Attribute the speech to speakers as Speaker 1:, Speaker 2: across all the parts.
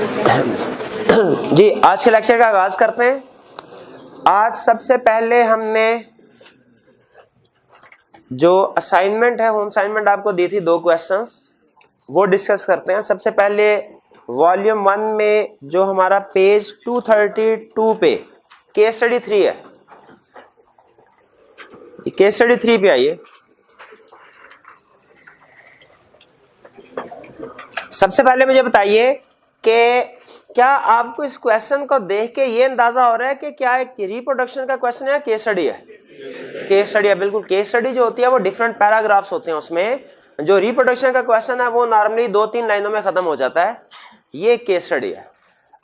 Speaker 1: जी आज के लेक्चर का आगाज करते हैं। आज सबसे पहले हमने जो असाइनमेंट है, होम असाइनमेंट आपको दी थी 2 क्वेश्चंस, वो डिस्कस करते हैं। सबसे पहले वॉल्यूम 1 में जो हमारा पेज 232 पे केस स्टडी 3 है, केस स्टडी 3 पे आइए। सबसे पहले मुझे बताइए कि क्या आपको इस क्वेश्चन को देख के ये अंदाजा हो रहा है कि क्या एक रिप्रोडक्शन का क्वेश्चन है, केस स्टडी है? केस स्टडी है, बिल्कुल। केस स्टडी जो होती है वो डिफरेंट पैराग्राफ्स होते हैं, उसमें जो रिप्रोडक्शन का क्वेश्चन है वो नॉर्मली 2-3 लाइनों में खत्म हो जाता है। ये केस स्टडी है।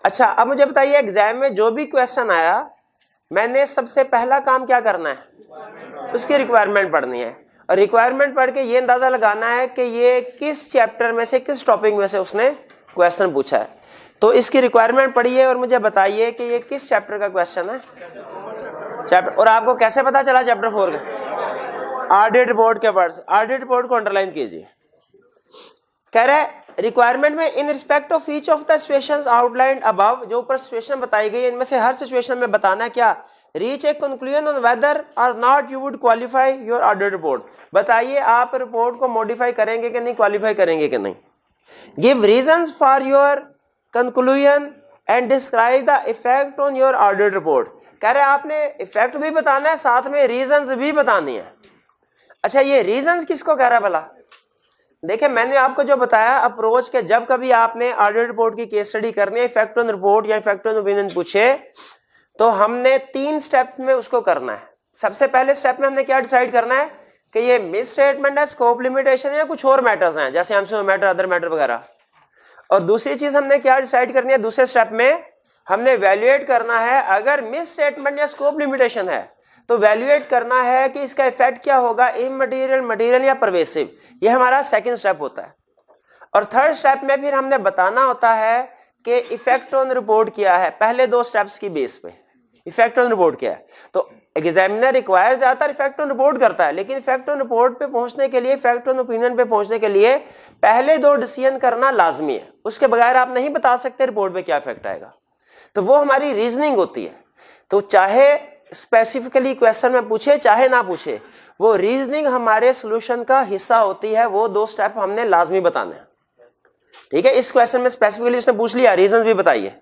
Speaker 1: अच्छा, अब मुझे बताइए एग्जाम में जो भी क्वेश्चन आया, मैंने सबसे पहला काम क्या करना है? उसकी रिक्वायरमेंट पढ़नी है, और रिक्वायरमेंट पढ़ के ये अंदाजा लगाना है कि ये किस चैप्टर में से, किस टॉपिक में से उसने क्वेश्चन पूछा है। तो इसकी रिक्वायरमेंट पढ़िए और मुझे बताइए कि ये किस चैप्टर का क्वेश्चन है। चैप्टर, और आपको कैसे पता चला चैप्टर 4 का? ऑडिट रिपोर्ट के वर्ड्स, ऑडिट रिपोर्ट को अंडरलाइन कीजिए। कह रहा है रिक्वायरमेंट में in respect of each of the situations outlined above, जो ऊपर सिचुएशन बताई गई है इनमें से हर सिचुएशन में बताना है क्या, reach a conclusion on whether or not you would qualify your audit report. बताइए आप रिपोर्ट को मॉडिफाई करेंगे कि नहीं, क्वालिफाई करेंगे कि नहीं। Give reasons for your conclusion and describe the effect on your audit report. कह रहे आपने इफेक्ट भी बताना है, साथ में रीजंस भी बतानी है। अच्छा, ये रीजंस किसको कह रहा है भला? देखिए मैंने आपको जो बताया अप्रोच के, जब कभी आपने ऑडिट रिपोर्ट की केस स्टडी करनी है, इफेक्ट ऑन रिपोर्ट या इफेक्ट ऑन ओपिनियन पूछे, तो हमने 3 स्टेप में उसको करना है। सबसे पहले स्टेप में हमने क्या डिसाइड करना है कि ये मिस स्टेटमेंट है, स्कोप लिमिटेशन है, या कुछ और मैटर्स हैं जैसे एमसीक्यू मैटर, अदर मैटर वगैरह। और दूसरी चीज हमने क्या डिसाइड करनी है, दूसरे स्टेप में हमने वैल्यूएट करना है, अगर मिस स्टेटमेंट या स्कोप लिमिटेशन है तो वैल्यूएट करना है कि इसका इफेक्ट क्या होगा, इमटेरियल, मटेरियल या परवेसिव। ये हमारा सेकंड स्टेप होता है। और थर्ड स्टेप में फिर हमने बताना होता है कि इफेक्ट ऑन रिपोर्ट क्या है, पहले 2 स्टेप्स की बेस पे इफेक्ट ऑन रिपोर्ट क्या है। तो एग्जामिनर रिक्वायर ज्यादातर इफेक्ट ऑन रिपोर्ट करता है, लेकिन इफेक्ट ऑन रिपोर्ट पे पहुंचने के लिए, इफेक्ट ऑन ओपिनियन पे पहुंचने के लिए पहले 2 डिसीजन करना लाजमी है। उसके बगैर आप नहीं बता सकते रिपोर्ट पे क्या इफेक्ट आएगा। तो वो हमारी रीजनिंग होती है। तो चाहे स्पेसिफिकली क्वेश्चन में पूछे चाहे ना पूछे, वो रीजनिंग हमारे सोल्यूशन का हिस्सा होती है। वो 2 स्टेप हमने लाजमी बताने हैं। ठीक है, इस क्वेश्चन में स्पेसिफिकली उसने पूछ लिया, रीजंस भी बताइए।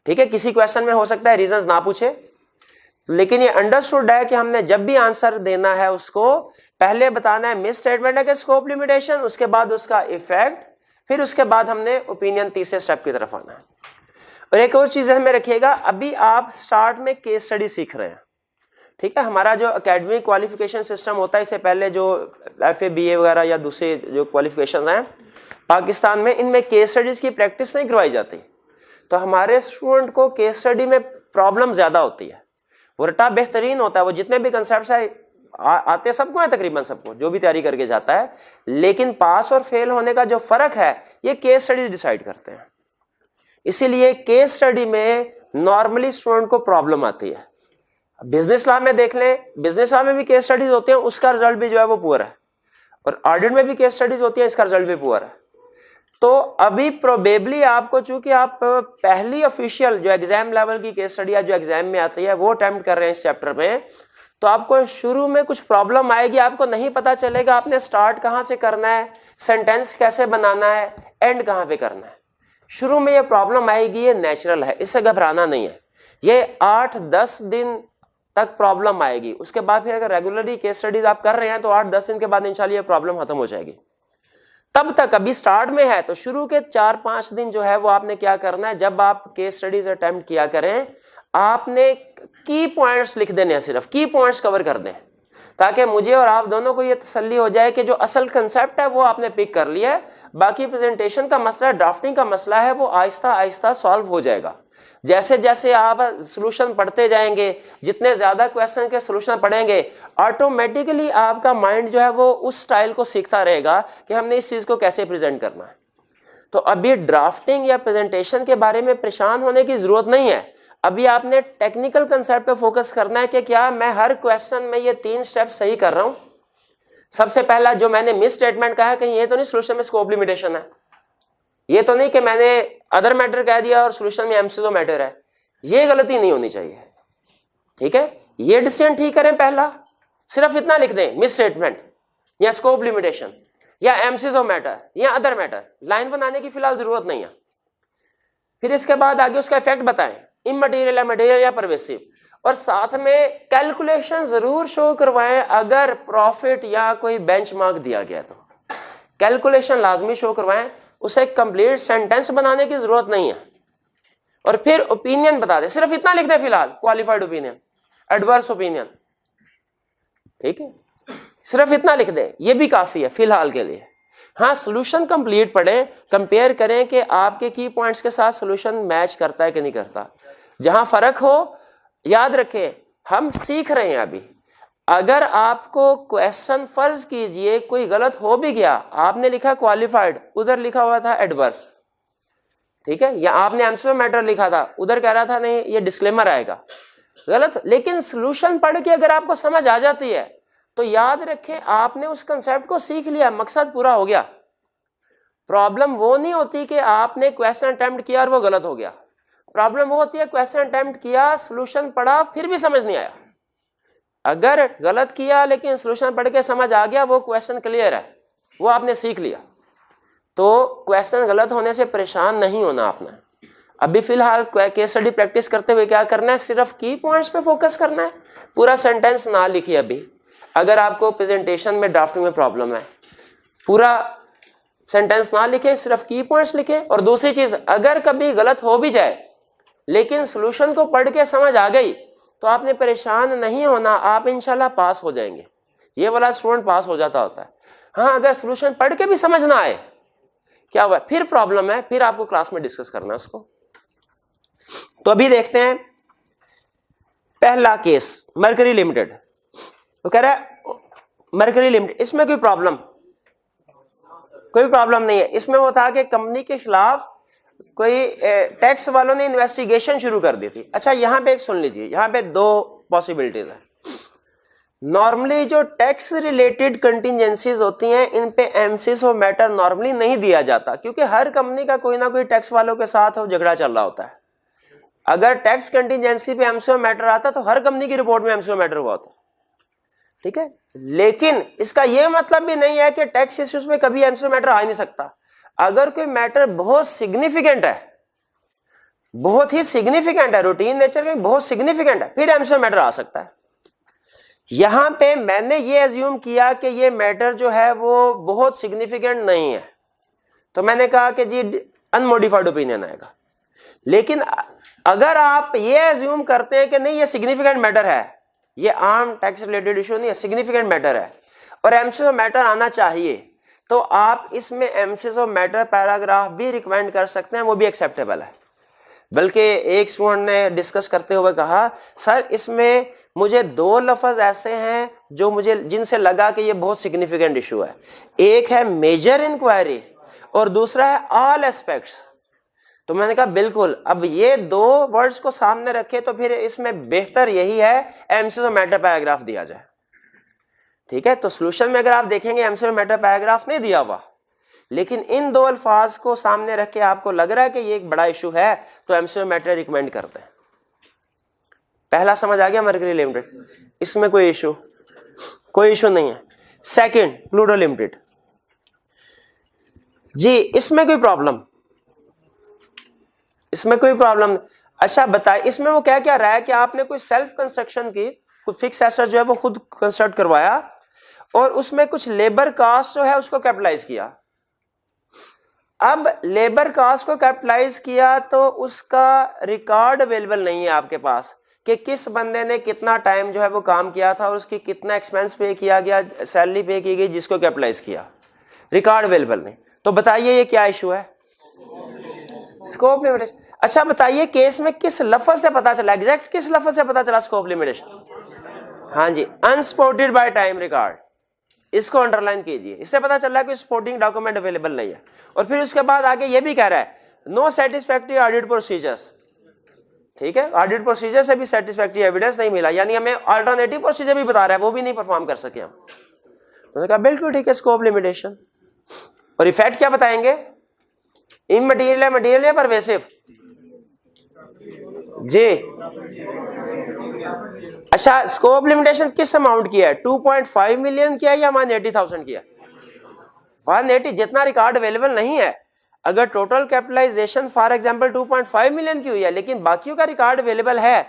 Speaker 1: ठीक है, किसी क्वेश्चन में हो सकता है रीजंस ना पूछे, लेकिन ये अंडरस्टूड है कि हमने जब भी आंसर देना है उसको पहले बताना है मिस स्टेटमेंट है कि स्कोप लिमिटेशन, उसके बाद उसका इफेक्ट, फिर उसके बाद हमने ओपिनियन तीसरे स्टेप की तरफ आना है। और एक और चीज हमें रखिएगा, अभी आप स्टार्ट में केस स्टडी सीख रहे हैं। ठीक है, हमारा जो एकेडमिक क्वालिफिकेशन सिस्टम होता है, इससे पहले जो FA BA वगैरह या दूसरे जो क्वालिफिकेशन हैं पाकिस्तान में, इनमें केस स्टडीज की प्रैक्टिस नहीं करवाई जाती। तो हमारे स्टूडेंट को केस स्टडी में प्रॉब्लम ज्यादा होती है। वो रटा बेहतरीन होता है, वो जितने भी कंसेप्ट आते सबको है, तकरीबन सबको जो भी तैयारी करके जाता है, लेकिन पास और फेल होने का जो फर्क है ये केस स्टडीज डिसाइड करते हैं। इसीलिए केस स्टडी में नॉर्मली स्टूडेंट को प्रॉब्लम आती है। बिजनेस लॉ में देख लें, बिजनेस लॉ में भी केस स्टडीज होती है, उसका रिजल्ट भी जो है वो पुअर है। और ऑडिट में भी केस स्टडीज होती है, इसका रिजल्ट भी पुअर है। तो अभी प्रोबेबली आपको, चूंकि आप पहली ऑफिशियल जो एग्जाम लेवल की केस स्टडी है जो एग्जाम में आती है वो अटेम्प्ट कर रहे हैं इस चैप्टर में, तो आपको शुरू में कुछ प्रॉब्लम आएगी। आपको नहीं पता चलेगा आपने स्टार्ट कहां से करना है, सेंटेंस कैसे बनाना है, एंड कहां पे करना है। शुरू में ये प्रॉब्लम आएगी, ये नेचुरल है, इससे घबराना नहीं है। ये 8-10 दिन तक प्रॉब्लम आएगी। उसके बाद फिर अगर रेगुलरली केस स्टडीज आप कर रहे हैं तो 8-10 दिन के बाद इंशाल्लाह ये प्रॉब्लम खत्म हो जाएगी। तब तक अभी स्टार्ट में है तो शुरू के 4-5 दिन जो है वो आपने क्या करना है, जब आप केस स्टडीज अटेम्प्ट किया करें, आपने की पॉइंट्स लिख देने हैं, सिर्फ की पॉइंट्स कवर कर दें, ताकि मुझे और आप दोनों को ये तसल्ली हो जाए कि जो असल कंसेप्ट है वो आपने पिक कर लिया है। बाकी प्रेजेंटेशन का मसला, ड्राफ्टिंग का मसला है, वो आहिस्ता आहिस्ता सॉल्व हो जाएगा। जैसे जैसे आप सॉल्यूशन पढ़ते जाएंगे, जितने ज्यादा क्वेश्चन के सॉल्यूशन पढ़ेंगे, ऑटोमेटिकली आपका माइंड जो है वो उस स्टाइल को सीखता रहेगा कि हमने इस चीज को कैसे प्रेजेंट करना है। तो अभी ड्राफ्टिंग या प्रेजेंटेशन के बारे में परेशान होने की जरूरत नहीं है। अभी आपने टेक्निकल कंसेप्ट पे फोकस करना है कि क्या मैं हर क्वेश्चन में ये 3 स्टेप सही कर रहा हूं। सबसे पहला जो मैंने मिस स्टेटमेंट कहा है, कहीं ये तो नहीं सॉल्यूशन में स्कोप लिमिटेशन है। ये तो नहीं कि मैंने अदर मैटर कह दिया और सोल्यूशन में एमसीजो मैटर है, ये गलती नहीं होनी चाहिए। ठीक है, ये डिसीजन ठीक करें पहला, सिर्फ इतना लिख दें मिस स्टेटमेंट या स्कोप लिमिटेशन या एमसीजो मैटर या अदर मैटर, लाइन बनाने की फिलहाल जरूरत नहीं है। फिर इसके बाद आगे उसका इफेक्ट बताएं, इमटेरियल या मटेरियल या परवेसिव, और साथ में कैलकुलेशन जरूर शो करवाएं अगर प्रॉफिट या कोई बेंचमार्क दिया गया तो कैलकुलेशन लाजमी शो करवाएं, उसे कंप्लीट सेंटेंस बनाने की जरूरत नहीं है। और फिर ओपिनियन बता दें, सिर्फ इतना लिख दें फिलहाल, क्वालिफाइड ओपिनियन, एडवर्स ओपिनियन। ठीक है, सिर्फ इतना लिख दें, ये भी काफी है फिलहाल के लिए। हाँ, सोल्यूशन कंप्लीट पढ़ें, कंपेयर करें कि आपके की पॉइंट्स के साथ सोल्यूशन मैच करता है कि नहीं करता। जहां फर्क हो याद रखें, हम सीख रहे हैं अभी। अगर आपको क्वेश्चन, फर्ज कीजिए कोई गलत हो भी गया, आपने लिखा क्वालिफाइड, उधर लिखा हुआ था एडवर्स, ठीक है, या आपने एमसीक्यू मैटर लिखा था, उधर कह रहा था नहीं ये डिस्क्लेमर आएगा, गलत। लेकिन सोल्यूशन पढ़ के अगर आपको समझ आ जाती है तो याद रखें आपने उस कंसेप्ट को सीख लिया, मकसद पूरा हो गया। प्रॉब्लम वो नहीं होती कि आपने क्वेश्चन अटेम्प्ट किया और वो गलत हो गया, प्रॉब्लम वो होती है क्वेश्चन अटेम्प्ट किया, सोल्यूशन पढ़ा, फिर भी समझ नहीं आया। अगर गलत किया लेकिन सोल्यूशन पढ़ के समझ आ गया, वो क्वेश्चन क्लियर है, वो आपने सीख लिया। तो क्वेश्चन गलत होने से परेशान नहीं होना आपने। अभी फिलहाल केस स्टडी प्रैक्टिस करते हुए क्या करना है, सिर्फ की पॉइंट्स पे फोकस करना है, पूरा सेंटेंस ना लिखिए। अभी अगर आपको प्रेजेंटेशन में ड्राफ्टिंग में प्रॉब्लम है, पूरा सेंटेंस ना लिखे, सिर्फ की पॉइंट्स लिखे। और दूसरी चीज, अगर कभी गलत हो भी जाए लेकिन सोल्यूशन को पढ़ के समझ आ गई तो आपने परेशान नहीं होना, आप इंशाल्लाह पास हो जाएंगे। ये वाला स्टूडेंट पास हो जाता होता है। हाँ, अगर सोल्यूशन पढ़ के भी समझ ना आए, क्या हुआ, फिर प्रॉब्लम है, फिर आपको क्लास में डिस्कस करना है उसको। तो अभी देखते हैं पहला केस, मर्करी लिमिटेड। तो कह रहा है मर्करी लिमिटेड, इसमें कोई प्रॉब्लम नहीं है। इसमें वो था कि कंपनी के खिलाफ कोई टैक्स वालों ने इन्वेस्टिगेशन शुरू कर दी थी। अच्छा, यहां पे एक सुन लीजिए, यहां पे दो पॉसिबिलिटीज है। नॉर्मली जो टैक्स रिलेटेड कंटिजेंसीज होती हैं, इन पे एमसीक्यू मैटर नॉर्मली नहीं दिया जाता, क्योंकि हर कंपनी का कोई ना कोई टैक्स वालों के साथ झगड़ा चल रहा होता है। अगर टैक्स कंटिजेंसी पे एमसीक्यू मैटर आता तो हर कंपनी की रिपोर्ट में एमसीक्यू मैटर हुआ होता। ठीक है, लेकिन इसका यह मतलब भी नहीं है कि टैक्स इश्यूज में कभी एमसीक्यू मैटर आ नहीं सकता। अगर कोई मैटर बहुत सिग्निफिकेंट है, बहुत ही सिग्निफिकेंट है, रूटीन नेचर का बहुत सिग्निफिकेंट है, फिर एमसीक्यू मैटर आ सकता है। यहां पे मैंने ये एज्यूम किया कि ये मैटर जो है वो बहुत सिग्निफिकेंट नहीं है, तो मैंने कहा कि जी अनमोडिफाइड ओपिनियन आएगा। लेकिन अगर आप ये एज्यूम करते हैं कि नहीं ये सिग्निफिकेंट मैटर है, ये आम टैक्स रिलेटेड इशू नहीं है, सिग्निफिकेंट मैटर है और एमसीक्यू मैटर आना चाहिए, तो आप इसमें एमसीक्यू मैटर पैराग्राफ भी रिकमेंड कर सकते हैं, वो भी एक्सेप्टेबल है। बल्कि एक स्टूडेंट ने डिस्कस करते हुए कहा, सर इसमें मुझे दो लफ्ज ऐसे हैं जो मुझे जिनसे लगा कि ये बहुत सिग्निफिकेंट इशू है। एक है मेजर इंक्वायरी और दूसरा है ऑल एस्पेक्ट्स। तो मैंने कहा बिल्कुल, अब ये दो वर्ड्स को सामने रखे तो फिर इसमें बेहतर यही है एमसीक्यू मैटर पैराग्राफ दिया जाए। ठीक है, तो सोल्यूशन में अगर आप देखेंगे एमसीक्यू मैटर पैराग्राफ नहीं दिया हुआ, लेकिन इन दो अल्फाज को सामने रख के आपको लग रहा है कि ये एक बड़ा इशू है, तो एमसीक्यू मैटर रिकमेंड करते हैं। पहला समझ आ गया मर्करी लिमिटेड, इसमें कोई इशू नहीं है। सेकंड, प्लूटो लिमिटेड, जी इसमें कोई प्रॉब्लम अच्छा बताइए, इसमें वो क्या क्या रहा है कि आपने कोई सेल्फ कंस्ट्रक्शन की, कोई फिक्स एसेट जो है वो खुद कंस्ट्रक्ट करवाया और उसमें कुछ लेबर कास्ट जो है उसको कैपिटलाइज किया। अब लेबर कास्ट को कैपिटलाइज किया तो उसका रिकॉर्ड अवेलेबल नहीं है आपके पास कि किस बंदे ने कितना टाइम जो है वो काम किया था और उसकी कितना एक्सपेंस पे किया गया, सैलरी पे की गई जिसको कैपिटलाइज किया, रिकॉर्ड अवेलेबल नहीं। तो बताइए ये क्या इशू है, स्कोप लिमिटेशन। अच्छा बताइए केस में किस लफ्ज से पता चला, एग्जैक्ट किस लफ्ज से पता चला स्कोप लिमिटेशन? हाँ जी, अनसपोर्टेड बाय टाइम रिकॉर्ड, इसको अंडरलाइन कीजिए। इससे पता चल रहा है कि सपोर्टिंग डॉक्यूमेंट अवेलेबल नहीं है। और फिर उसके बाद आगे ये भी कह रहा है नो सेटिस्फैक्टरी ऑडिट प्रोसीजर्स। ठीक है, ऑडिट प्रोसीजर से भी सेटिस्फैक्टरी एविडेंस नहीं मिला, यानी हमें अल्टरनेटिव प्रोसीजर भी बता रहा है, वो भी नहीं परफॉर्म कर सके हम। उन्होंने कहा बिल्कुल ठीक है, स्कोप लिमिटेशन। और इफेक्ट क्या बताएंगे, इमटेरियल है, मटेरियल या परवेसिव? जी अच्छा, स्कोप लिमिटेशन किस अमाउंट की है? 2.5 मिलियन की है या 180,000 की है? 180, जितना रिकॉर्ड अवेलेबल नहीं है। अगर total capitalisation for example 2.5 million की हुई है लेकिन बाकियों का रिकॉर्ड अवेलेबल है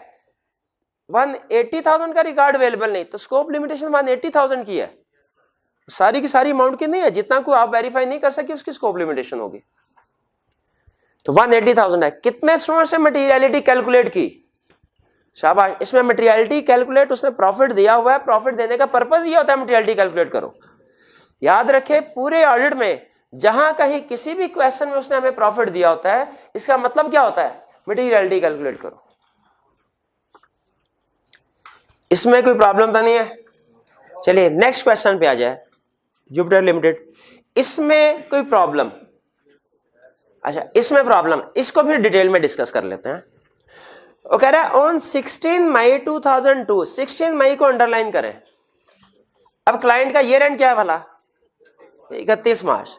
Speaker 1: 180,000 का रिकॉर्ड अवेलेबल नहीं, तो स्कोप लिमिटेशन 180,000 की है, सारी की सारी अमाउंट की नहीं है। जितना को आप वेरीफाई नहीं कर सके उसकी स्कोप लिमिटेशन होगी। तो 180,000 है। कितने स्टूडेंट्स से मटेरियलिटी कैलकुलेट की? शाबाश। इसमें मटेरियलिटी कैलकुलेट उसने प्रॉफिट दिया हुआ है, प्रॉफिट देने का पर्पस ये होता है मटेरियलिटी कैलकुलेट करो। याद रखे पूरे ऑडिट में जहां कहीं किसी भी क्वेश्चन में उसने हमें प्रॉफिट दिया होता है, इसका मतलब क्या होता है? मटेरियलिटी कैलकुलेट करो। इसमें कोई प्रॉब्लम तो नहीं है? चलिए नेक्स्ट क्वेश्चन पे आ जाए। जुपिटर लिमिटेड, इसमें कोई प्रॉब्लम? अच्छा इसमें प्रॉब्लम, इसको फिर डिटेल में डिस्कस कर लेते हैं। वो कह रहा है ऑन 16 मई 2002, 16 मई को अंडरलाइन करें। अब क्लाइंट का ईयर एंड क्या है भला? 31 March.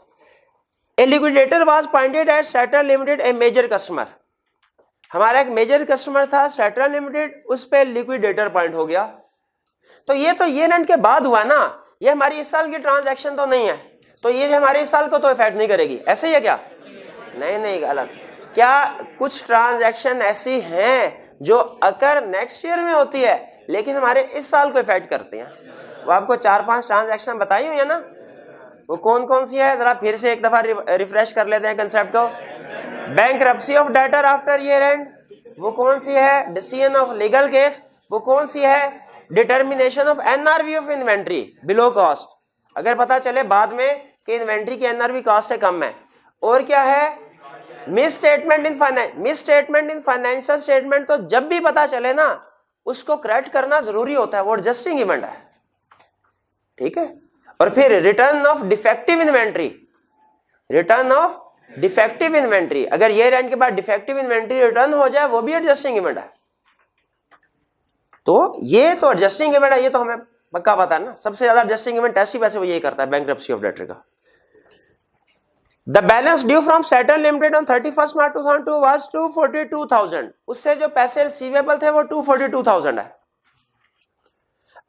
Speaker 1: A liquidator was appointed at Setral limited a major customer. हमारा एक मेजर कस्टमर था सेट्रल लिमिटेड, उस पे लिक्विडेटर अपॉइंट हो गया। तो ये तो ईयर एंड के बाद हुआ ना, ये हमारी इस साल की ट्रांजैक्शन तो नहीं है, तो ये हमारे इस साल को तो इफेक्ट नहीं करेगी, ऐसे ही है क्या? नहीं गलत। क्या कुछ ट्रांजैक्शन ऐसी हैं जो अगर नेक्स्ट ईयर में होती है लेकिन हमारे इस साल को इफेक्ट करती हैं? वो आपको 4-5 ट्रांजैक्शन बताई हुई है ना, वो कौन कौन सी है? जरा फिर से एक दफा रिफ्रेश कर लेते हैं कंसेप्ट को। Bankruptcy of debtor after year and, वो कौन सी है? डिसीजन ऑफ लीगल केस, वो कौन सी है? Determination of NRV of inventory below cost, अगर पता चले बाद में कि इन्वेंट्री की एनआरवी कॉस्ट से कम है। और क्या है? Miss statement in finance. Miss statement in financial statement तो जब भी पता चले ना उसको करेक्ट करना जरूरी होता है, वो एडजस्टिंग इवेंट है, ठीक है। और फिर return of defective inventory, return of defective inventory, अगर ईयर एंड के बाद डिफेक्टिव इन्वेंट्री रिटर्न हो जाए वो भी एडजस्टिंग इवेंट है। तो ये तो एडजस्टिंग इवेंट है, ये तो हमें पक्का पता है ना। सबसे ज्यादा एडजस्टिंग इवेंट ऐसी वैसे वो यही करता है, बैंक्रप्सी ऑफ डेटर का। The balance due from central limited on 31 March 2002 was 242,000। उससे जो पैसे रिसीवेबल थे वो 242,000 है।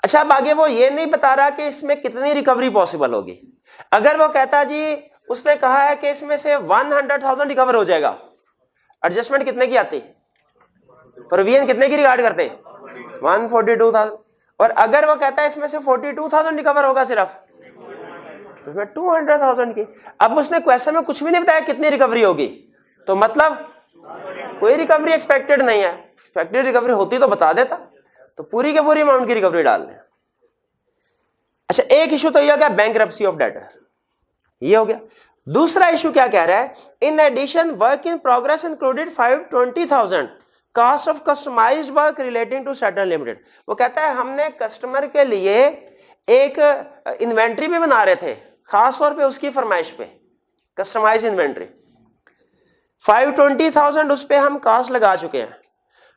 Speaker 1: अच्छा अब आगे वो ये नहीं बता रहा कि इसमें कितनी रिकवरी पॉसिबल होगी। अगर वो कहता जी उसने कहा है कि इसमें से 100,000 रिकवर हो जाएगा, एडजस्टमेंट कितने की आती? प्रोविजन कितने की रिगार्ड करते? 142,000। और अगर वो कहता है इसमें से 42,000 रिकवर होगा सिर्फ, तो इसमें 200,000 की। अब उसने क्वेश्चन में कुछ भी नहीं बताया कितनी रिकवरी होगी, तो मतलब कोई रिकवरी एक्सपेक्टेड नहीं है। एक्सपेक्टेड रिकवरी होती तो बता देता, तो पूरी के पूरी अमाउंट की रिकवरी डाल लें। अच्छा एक इशू तो यह हो गया बैंक्रप्सी ऑफ डेटर, ये हो गया। दूसरा इशू क्या कह रहा है? In addition work in progress included 520,000 cost of customised work relating to central limited. वो कहता है हमने कस्टमर के लिए एक इन्वेंट्री भी बना रहे थे, खास तौर पे उसकी फरमाइश पे कस्टमाइज इन्वेंट्री। 520,000 उस पे हम कॉस्ट लगा चुके हैं।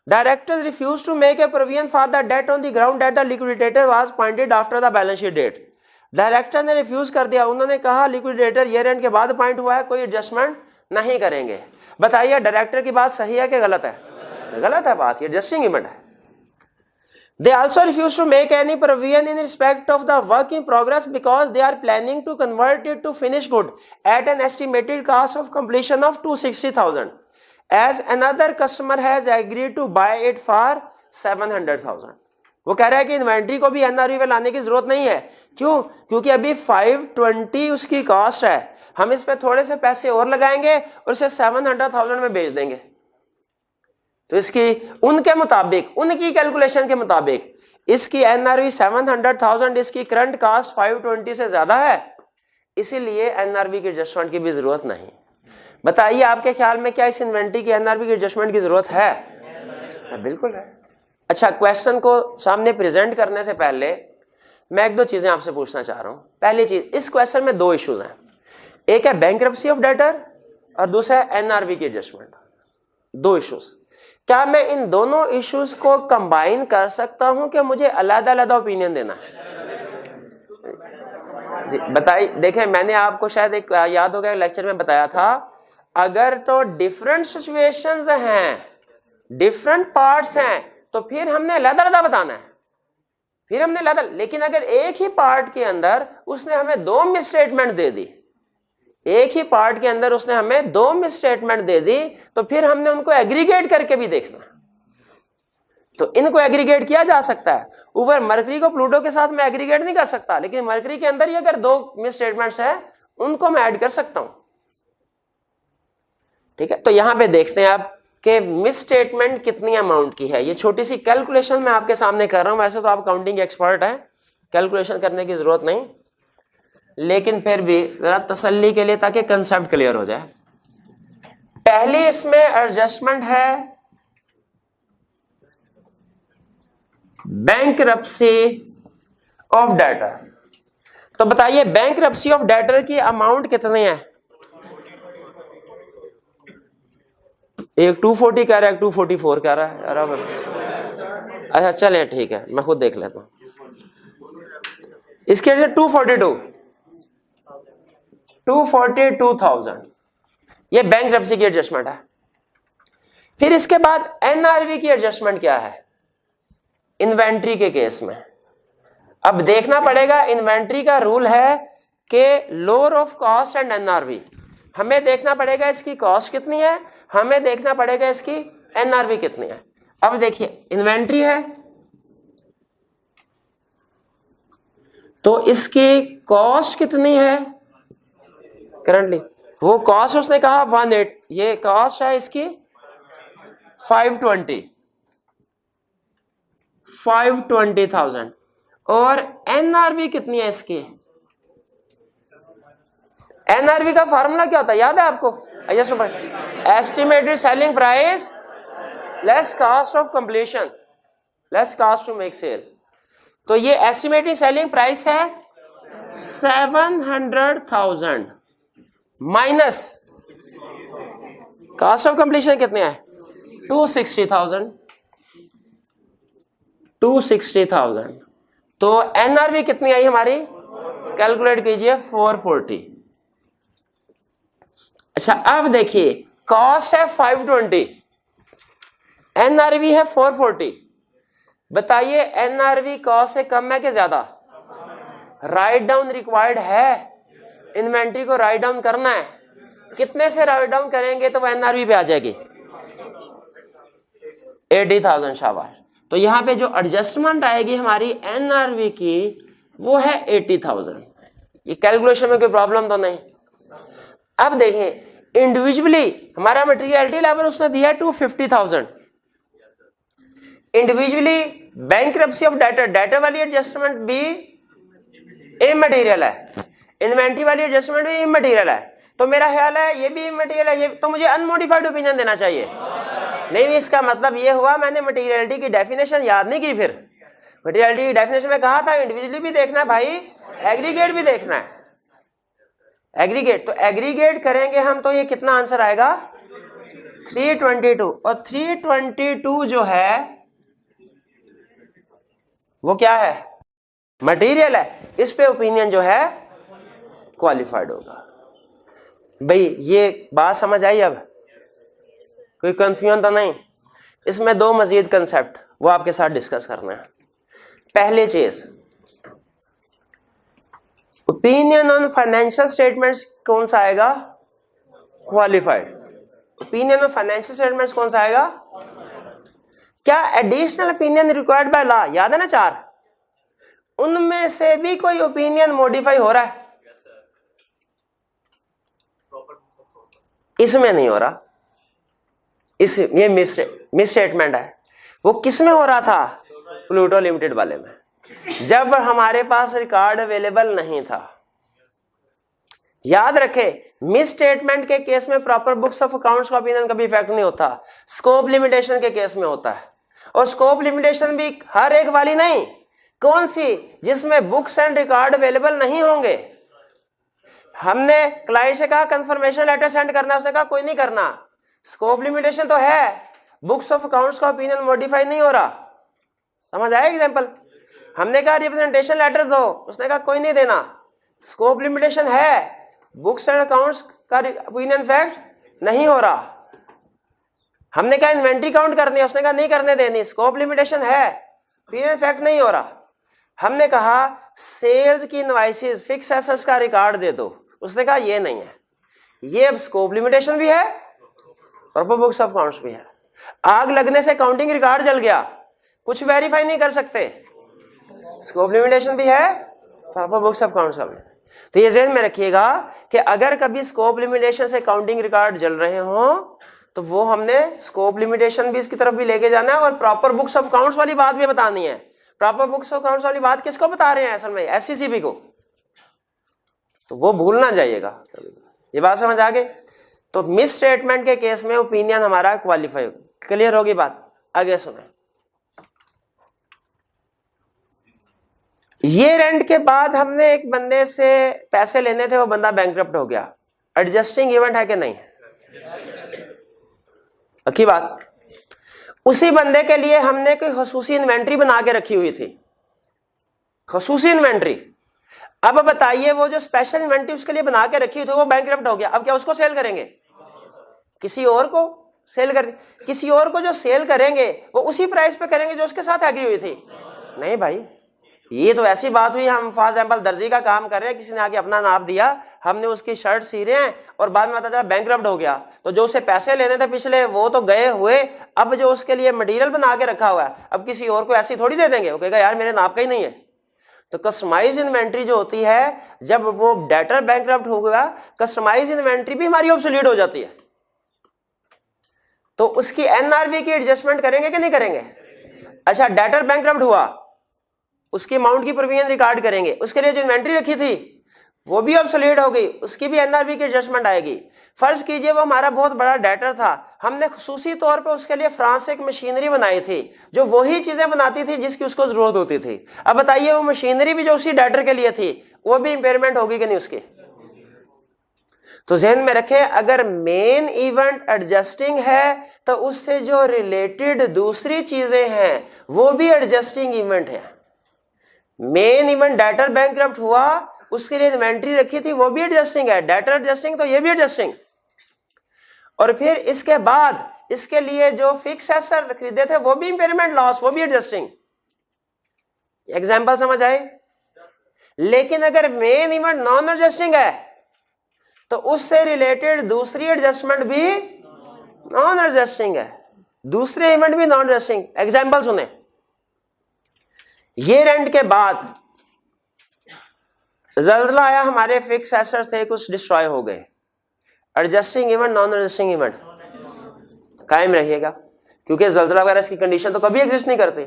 Speaker 1: Directors refuse to make a provision for the debt on the ground that the liquidator was appointed after the balance sheet date. Director ने रिफ्यूज कर दिया, उन्होंने कहा लिक्विडेटर ईयर एंड के बाद अपॉइंट हुआ है, कोई एडजस्टमेंट नहीं करेंगे। बताइए डायरेक्टर की बात सही है कि गलत है? गलत है बात, ये एडजस्टिंग इवेंट है। They also refuse to make any provision in respect of the work in progress because they are planning to convert it to finished good at an estimated cost of completion of 260,000 as another customer has agreed to buy it for 700,000। वो कह रहा है कि inventory को भी NRV में लाने की जरूरत नहीं है। क्यों? क्योंकि अभी 520 उसकी कॉस्ट है, हम इस पे थोड़े से पैसे और लगाएंगे और इसे 700,000 में बेच देंगे। तो इसकी उनके मुताबिक, उनकी कैलकुलेशन के मुताबिक इसकी एनआरवी 700,000, इसकी करंट कास्ट 520 से ज्यादा है, इसीलिए एनआरवी की एडजस्टमेंट की भी जरूरत नहीं। बताइए आपके ख्याल में क्या इस इन्वेंट्री की एनआरवी की एडजस्टमेंट की जरूरत है? बिल्कुल है। अच्छा क्वेश्चन को सामने प्रेजेंट करने से पहले मैं एक दो चीजें आपसे पूछना चाह रहा हूं। पहली चीज, इस क्वेश्चन में दो इश्यूज हैं, एक है बैंक्रप्सी ऑफ डेटर और दूसरा है एनआरवी की एडजस्टमेंट। दो इश्यूज, क्या मैं इन दोनों इश्यूज को कंबाइन कर सकता हूं कि मुझे अलग अलग ओपिनियन देना है? जी बताइए। देखें मैंने आपको शायद एक याद होगा लेक्चर में बताया था, अगर तो डिफरेंट सिचुएशंस हैं, डिफरेंट पार्ट्स हैं, तो फिर हमने अलग-अलग बताना है, फिर हमने अलग। लेकिन अगर एक ही पार्ट के अंदर उसने हमें दो मिसस्टेटमेंट दे दी, एक ही पार्ट के अंदर उसने हमें दो मिसस्टेटमेंट दे दी, तो फिर हमने उनको एग्रीगेट करके भी देखना। तो इनको एग्रीगेट किया जा सकता है। ऊपर मरकरी को प्लूटो के साथ मैं एग्रीगेट नहीं कर सकता, लेकिन मरकरी के अंदर ही अगर दो मिसस्टेटमेंट्स है उनको मैं ऐड कर सकता हूं। ठीक है, तो यहां पे देखते हैं आप कि मिसस्टेटमेंट कितनी अमाउंट की है। ये छोटी सी कैलकुलेशन मैं आपके सामने कर रहा हूं। वैसे तो आप काउंटिंग एक्सपर्ट हैं, कैलकुलेशन करने की जरूरत नहीं, लेकिन फिर भी जरा तसल्ली के लिए, ताकि कंसेप्ट क्लियर हो जाए। पहली इसमें एडजस्टमेंट है बैंकरप्सी ऑफ डेटर। तो बताइए बैंकरप्सी ऑफ डेटर की अमाउंट कितनी है? एक 240 कह रहा है, 244 कह रहा है। अच्छा चले ठीक है, मैं खुद देख लेता हूं। इसके 242,000 ये बैंकरप्सी की एडजस्टमेंट है। फिर इसके बाद एनआरवी की एडजस्टमेंट क्या है इन्वेंट्री के केस में? अब देखना पड़ेगा, इन्वेंट्री का रूल है कि lower of cost and NRV. हमें देखना पड़ेगा इसकी कॉस्ट कितनी है, हमें देखना पड़ेगा इसकी एनआरवी कितनी है। अब देखिए इन्वेंट्री है तो इसकी कॉस्ट कितनी है करंटली, वो कॉस्ट उसने कहा 18, ये कॉस्ट है इसकी 520,000 और एनआरवी कितनी है इसकी? एनआरवी का फॉर्मूला क्या होता है याद है आपको? Estimated selling price less cost of completion less cost to make sale. तो ये एस्टिमेटेड सेलिंग प्राइस है 700,000 माइनस कॉस्ट ऑफ कंप्लीशन कितने है 260,000। तो एनआरवी कितनी आई हमारी, कैलकुलेट कीजिए 440। अच्छा अब देखिए कॉस्ट है 520, एनआरवी है 440। बताइए एनआरवी कॉस्ट से कम है कि ज्यादा? राइट डाउन रिक्वायर्ड है, इन्वेंट्री को राइट डाउन करना है। कितने से राइट डाउन करेंगे तो वो एनआरवी पे आ जाएगी 80,000। शाबाश। तो यहां पे जो एडजस्टमेंट आएगी हमारी एनआरवी की वो है 80,000। ये कैलकुलेशन में कोई प्रॉब्लम तो नहीं। अब देखें इंडिविजुअली हमारा मटेरियलिटी लेवल उसने दिया है 250,000। Individually bankruptcy of debtor, debtor वाली एडजस्टमेंट भी इमटेरियल है, इन्वेंट्री वाली एडजस्टमेंट भी इमटेरियल है। तो मेरा ख्याल है ये भी इमटेरियल है, ये तो मुझे अनमोडिफाइड ओपिनियन देना चाहिए। नहीं, इसका मतलब ये हुआ मैंने मटेरियलिटी की डेफिनेशन याद नहीं की। फिर मटेरियलिटी की डेफिनेशन में कहा था इंडिविजुअली भी देखना है भाई, एग्रीगेट भी देखना है। एग्रीगेट, तो एग्रीगेट करेंगे हम तो ये कितना आंसर आएगा 322। और 322 जो है वो क्या है, मटेरियल है। इस पे ओपिनियन जो है क्वालिफाइड होगा। भाई ये बात समझ आई? अब कोई कंफ्यूजन तो नहीं? इसमें दो मजीद कंसेप्ट वो आपके साथ डिस्कस करना है। पहली चीज ओपिनियन ऑन फाइनेंशियल स्टेटमेंट्स कौन सा आएगा, qualified. Opinion on financial statements कौन सा आएगा? क्या additional opinion required by law, याद है ना 4, उनमें से भी कोई ओपिनियन मॉडिफाई हो रहा है? इसमें नहीं हो रहा। इस ये मिस स्टेटमेंट है। वो किस में हो रहा था? प्लूटो लिमिटेड वाले में, जब हमारे पास रिकॉर्ड अवेलेबल नहीं था। याद रखें मिस स्टेटमेंट के केस में प्रॉपर बुक्स ऑफ अकाउंट्स का ओपिनियन कभी इफेक्ट नहीं होता, स्कोप लिमिटेशन के केस में होता है। और स्कोप लिमिटेशन भी हर एक वाली नहीं, कौन सी? जिसमें बुक्स एंड रिकॉर्ड अवेलेबल नहीं होंगे। हमने क्लाइंट से कहा कंफर्मेशन लेटर सेंड करना, उसने कहा कोई नहीं करना। स्कोप लिमिटेशन तो है, बुक्स ऑफ अकाउंट्स का ओपिनियन मॉडिफाई नहीं हो रहा। समझ आया एग्जांपल? हमने कहा रिप्रेजेंटेशन लेटर दो, उसने कहा कोई नहीं देना। स्कोप लिमिटेशन है, बुक्स एंड अकाउंट्स का ओपिनियन फैक्ट नहीं हो रहा। हमने कहा इन्वेंट्री काउंट करनी है, उसने कहा नहीं करने देनी, स्कोप लिमिटेशन है, पीरियड इफेक्ट नहीं हो रहा। हमने कहा सेल्स की इनवॉइसेस फिक्स एसेट्स का रिकॉर्ड दे दो, उसने कहा ये नहीं है। ये अब स्कोप लिमिटेशन भी है, प्रॉपर बुक्स ऑफ अकाउंट्स भी है। आग लगने से काउंटिंग रिकॉर्ड जल गया, कुछ वेरीफाई नहीं कर सकते, स्कोप लिमिटेशन भी है, प्रॉपर बुक्स ऑफ अकाउंट्स का भी। तो ये ज़हन में रखिएगा कि अगर कभी स्कोप लिमिटेशन से काउंटिंग रिकॉर्ड जल रहे हो तो वो हमने स्कोप लिमिटेशन भी इसकी तरफ भी लेके जाना है और प्रॉपर बुक्स ऑफ अकाउंट्स वाली बात भी बतानी है। प्रॉपर बुक्स ऑफ अकाउंट्स वाली बात किसको बता रहे हैं असल में? एससीसीबी को। तो वो भूल ना जाइएगा। ये बात समझ आ गई? तो मिस स्टेटमेंट के केस में ओपिनियन हमारा क्वालिफाई, क्लियर होगी बात? आगे सुने। ये रेंट के बाद हमने एक बंदे से पैसे लेने थे, वो बंदा बैंकरप्ट हो गया, एडजस्टिंग इवेंट है कि नहीं? पक्की बात। उसी बंदे के लिए हमने कोई खसूसी इन्वेंट्री बना के रखी हुई थी, खसूसी इन्वेंट्री। अब बताइए वो जो स्पेशल इन्वेंट्री उसके लिए बना के रखी हुई थी वो बैंकरप्ट हो गया, अब क्या उसको सेल करेंगे? किसी और को सेल कर, किसी और को जो सेल करेंगे वो उसी प्राइस पे करेंगे जो उसके साथ एग्री हुई थी? नहीं भाई, ये तो ऐसी बात हुई, हम फॉर एग्जांपल दर्जी का काम कर रहे हैं, किसी ने आके अपना नाप दिया, हमने उसकी शर्ट सी रहे हैं और बाद में पता चला बैंकरप्ट हो गया, तो जो उसे पैसे लेने थे पिछले वो तो गए हुए, अब जो उसके लिए मटेरियल बना के रखा हुआ है अब किसी और को ऐसी थोड़ी दे देंगे, वो कहेगा यार मेरे नाप का ही नहीं है। तो कस्टमाइज इन्वेंट्री जो होती है, जब वो डेटर बैंकरप्ट हो गया, कस्टमाइज इन्वेंट्री भी हमारी ऑब्सोलीट हो जाती है। तो उसकी एनआरवी की एडजस्टमेंट करेंगे कि नहीं करेंगे? अच्छा, डेटर बैंकरप्ट हुआ, उसकी अमाउंट की प्रोविजन रिकॉर्ड करेंगे, उसके लिए जो इन्वेंट्री रखी थी वो भी ऑब्सोलीट हो गई, उसकी भी एनआरवी की एडजस्टमेंट आएगी। फर्ज कीजिए वो हमारा बहुत बड़ा डेटर था, हमने खुसूसी तौर पे उसके लिए फ्रांस से एक मशीनरी बनाई थी जो वही चीजें बनाती थी जिसकी उसको जरूरत होती थी। अब बताइए वो मशीनरी भी जो उसी डेटर के लिए थी वो भी इंपेयरमेंट होगी कि नहीं उसकी? तो ज़हन में रखें, अगर मेन इवेंट एडजस्टिंग है तो उससे जो रिलेटेड दूसरी चीजें हैं वो भी एडजस्टिंग इवेंट है। मेन इवेंट डेटर बैंकरप्ट हुआ, उसके लिए इन्वेंट्री रखी थी वो भी एडजस्टिंग है, डेटर एडजस्टिंग तो ये भी एडजस्टिंग। और फिर इसके बाद इसके लिए जो फिक्स एसेट खरीदे थे वो भी इंपेयरमेंट लॉस, वो भी एडजस्टिंग। एग्जांपल समझ आए? लेकिन अगर मेन इवेंट नॉन एडजस्टिंग है तो उससे रिलेटेड दूसरी एडजस्टमेंट भी नॉन एडजस्टिंग है, दूसरे इवेंट भी नॉन एडजस्टिंग। एग्जांपल सुने, ये रेंट के बाद जल्जला आया, हमारे फिक्स एसेट्स थे कुछ डिस्ट्रॉय हो गए, adjusting event non adjusting event कायम रहिएगा, क्योंकि जल्जला वगैरह इसकी कंडीशन तो कभी एग्जिस्ट नहीं करती।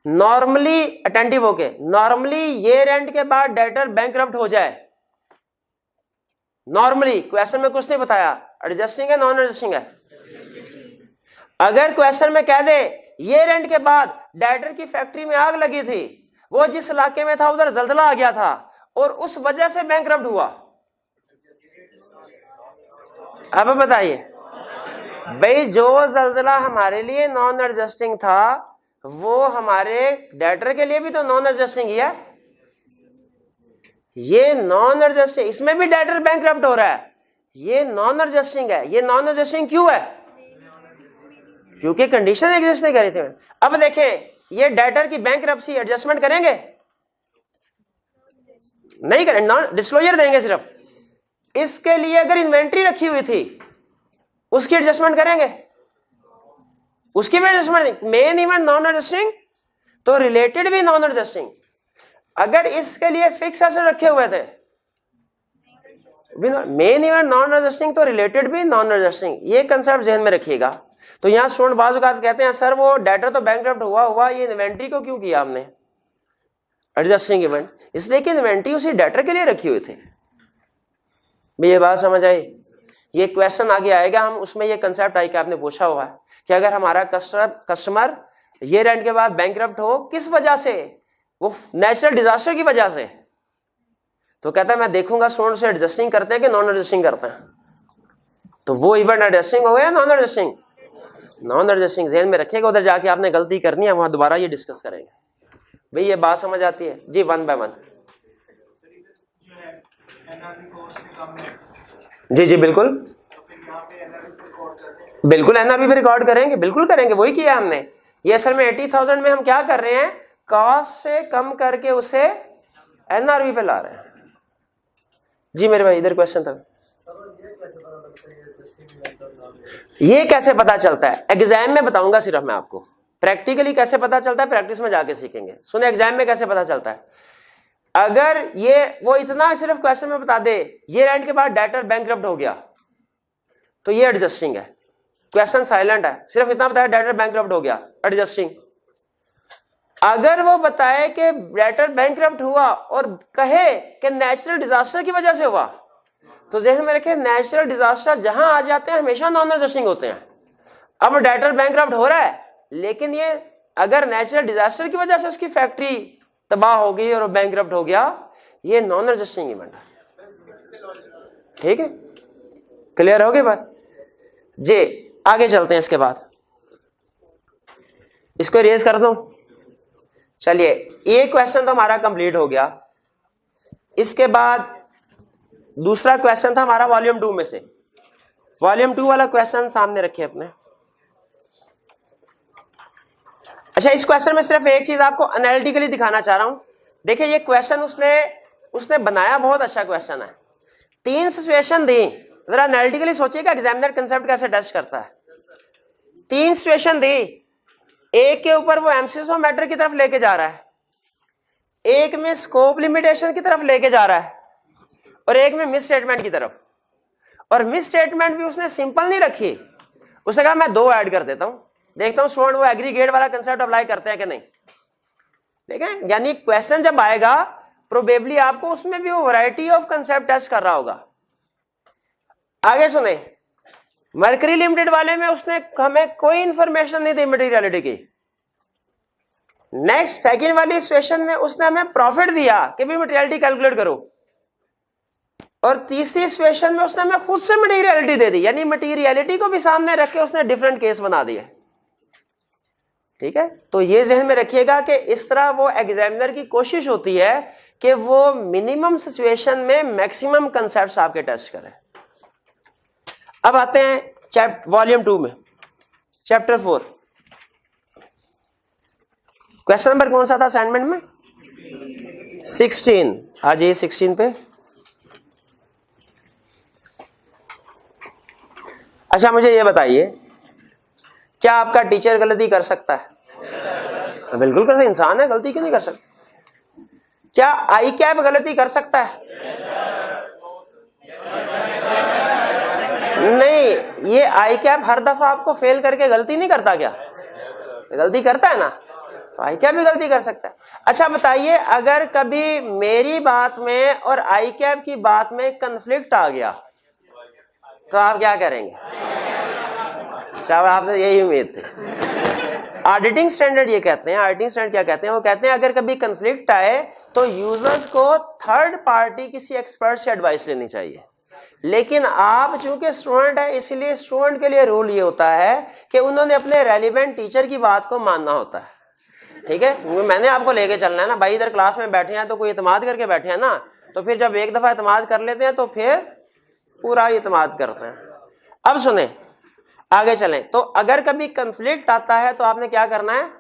Speaker 1: नॉर्मली अटेंटिव होके, नॉर्मली ये रेंट के बाद डेटर बैंकरप्ट हो जाए, नॉर्मली क्वेश्चन में कुछ नहीं बताया एडजस्टिंग है नॉन एडजस्टिंग है। अगर क्वेश्चन में कह दे ये रेंट के बाद डेटर की फैक्ट्री में आग लगी थी, वो जिस इलाके में था उधर जल्जला आ गया था और उस वजह से बैंकरप्ट हुआ, अब बताइए भाई जो जल्जला हमारे लिए नॉन एडजस्टिंग था वो हमारे डेटर के लिए भी तो नॉन एडजस्टिंग ही है। ये नॉन एडजस्टिंग, इसमें भी डेटर बैंकरप्ट हो रहा है, ये नॉन एडजस्टिंग है। ये नॉन एडजस्टिंग क्यों है? क्योंकि कंडीशन एग्जिस्ट नहीं करी थी। अब देखें, ये डेटर की बैंकरप्सी एडजस्टमेंट करेंगे? नहीं करेंगे, नॉन डिस्क्लोजर देंगे सिर्फ। इसके लिए अगर इन्वेंट्री रखी हुई थी उसकी एडजस्टमेंट करेंगे? उसकी भी adjustment. Main event non adjusting तो रिलेटेड भी नॉन एडजस्टिंग। अगर इसके लिए फिक्स एसेट रखे हुए थे, मेन इवेंट नॉन एडजस्टिंग तो रिलेटेड भी नॉन एडजस्टिंग। ये कंसेप्ट ध्यान में रखिएगा। तो यहां स्टूडेंट बाज़ औक़ात कहते हैं सर वो डेटर तो बैंकरप्ट हुआ ये इन्वेंट्री को क्यों किया हमने एडजस्टिंग इवेंट? इसलिए कि इन्वेंट्री उसी डेटर के लिए रखी हुई थी। ये बात समझ आई? ये क्वेश्चन आगे आएगा, हम उसमें ये कंसेप्ट आई कि आपने पूछा हुआ है कि अगर हमारा कस्टमर ये रेंट के बाद बैंकरप्ट हो, किस वजह से? वो नेचुरल डिजास्टर की वजह से। तो कहता है मैं देखूंगा स्टूडेंट से एडजस्टिंग करते हैं कि नॉन एडजस्टिंग करते हैं। तो वो इवेंट एडजस्टिंग हो गया नॉन एडजस्टिंग? Non adjusting. ज़हन में रखिएगा, उधर जाके आपने गलती करनी है, वहां दोबारा ये डिस्कस करेंगे। भाई ये बात समझ आती है जी? One by one. जी जी बिल्कुल। बिल्कुल एनआरवी पे रिकॉर्ड करेंगे, बिल्कुल करेंगे, वही किया हमने। ये असल में 80,000 में हम क्या कर रहे हैं, कॉस्ट से कम करके उसे एनआरवी पे ला रहे हैं। जी मेरे भाई इधर क्वेश्चन था। ये कैसे पता चलता है, एग्जाम में बताऊंगा सिर्फ मैं आपको। प्रैक्टिकली कैसे पता चलता है प्रैक्टिस में जाके सीखेंगे। सुने एग्जाम में कैसे पता चलता है, अगर ये वो इतना सिर्फ क्वेश्चन में बता दे ये एंड के बाद डेटर बैंकरप्ट हो गया तो ये एडजस्टिंग है। क्वेश्चन साइलेंट है, सिर्फ इतना बताया डेटर बैंकरप्ट हो गया, एडजस्टिंग। अगर वो बताए कि डेटर बैंकरप्ट हुआ और कहे कि नेचुरल डिजास्टर की वजह से हुआ, तो जहन में रखे नेचुरल डिजास्टर जहां आ जाते हैं हमेशा नॉन एडजस्टिंग होते हैं। अब डेटर बैंकरप्ट हो रहा है, लेकिन ये अगर नेचुरल डिजास्टर की वजह से उसकी फैक्ट्री तबाह हो गई और बैंकरप्ट हो गया, ये नॉन एडजस्टिंग इवेंट है। ठीक है, क्लियर हो गई बात जी। आगे चलते हैं, इसके बाद इसको रेज कर दूं। चलिए ये क्वेश्चन तो हमारा कंप्लीट हो गया। इसके बाद दूसरा क्वेश्चन था हमारा वॉल्यूम 2 में से। वॉल्यूम 2 वाला क्वेश्चन सामने रखे अपने। अच्छा, इस क्वेश्चन में सिर्फ एक चीज आपको एनालिटिकली दिखाना चाह रहा हूं। देखिए ये क्वेश्चन उसने बनाया, बहुत अच्छा क्वेश्चन है। 3 सिचुएशन दी, जरा एनालिटिकली सोचिएगा एग्जामिनर कंसेप्ट कैसे टेस्ट करता है। 3 सिचुएशन दी, एक के ऊपर वो एम्फसिस ऑफ मैटर की तरफ लेके जा रहा है, एक में स्कोप लिमिटेशन की तरफ लेके जा रहा है, और एक में मिस स्टेटमेंट की तरफ। और मिस स्टेटमेंट भी उसने सिंपल नहीं रखी, उसने कहा मैं 2 ऐड कर देता हूं, देखता हूं स्टूडेंट वो एग्रीगेट वाला कंसेप्ट अप्लाई करते हैं कि नहीं। ठीक है, यानी क्वेश्चन जब आएगा प्रोबेबली आपको उसमें भी वो वैरायटी ऑफ कंसेप्ट टेस्ट कर रहा होगा। आगे सुने, मर्करी लिमिटेड वाले में उसने हमें कोई इंफॉर्मेशन नहीं दी मटेरियलिटी की। नेक्स्ट सेकंड वाली सिचुएशन में उसने हमें प्रॉफिट दिया कि भी मटेरियलिटी कैलकुलेट करो, और तीसरी सिचुएशन में उसने हमें खुद से मटेरियलिटी दे दी, यानी मटेरियलिटी को भी सामने रख के उसने डिफरेंट केस बना दिए। ठीक है, तो ये ज़हन में रखिएगा कि इस तरह वो एग्जामिनर की कोशिश होती है कि वो मिनिमम सिचुएशन में मैक्सिमम कंसेप्ट्स आपके टेस्ट करें। अब आते हैं वॉल्यूम 2 में, चैप्टर 4। क्वेश्चन नंबर कौन सा था असाइनमेंट में? 16। आ जाइए 16 पे। अच्छा मुझे ये बताइए, क्या आपका टीचर गलती कर सकता है? बिल्कुल कर सकता है, इंसान है, गलती क्यों नहीं कर सकता? क्या आई कैप गलती कर सकता है? नहीं, ये आई कैप हर दफा आपको फेल करके गलती नहीं करता क्या? गलती करता है ना, तो आई कैप भी गलती कर सकता है। अच्छा बताइए, अगर कभी मेरी बात में और आई कैप की बात में कंफ्लिक्ट आ गया तो आप क्या करेंगे? शाबाश, आपसे यही उम्मीद थी। ऑडिटिंग स्टैंडर्ड ये कहते हैं, ऑडिटिंग स्टैंडर्ड क्या कहते हैं? वो कहते हैं अगर कभी कंफ्लिक्ट आए तो यूजर्स को थर्ड पार्टी किसी एक्सपर्ट से एडवाइस लेनी चाहिए। लेकिन आप चूंकि स्टूडेंट है, इसलिए स्टूडेंट के लिए रूल ये होता है कि उन्होंने अपने रेलिवेंट टीचर की बात को मानना होता है। ठीक है, मैंने आपको लेके चलना है ना भाई, इधर क्लास में बैठे हैं तो कोई इत्मीनान करके बैठे हैं ना, तो फिर जब एक दफा इत्मीनान कर लेते हैं तो फिर पूरा इत्मीनान करते हैं। अब सुने, आगे चलें। तो अगर कभी कंफ्लिक्ट आता है तो आपने क्या करना है?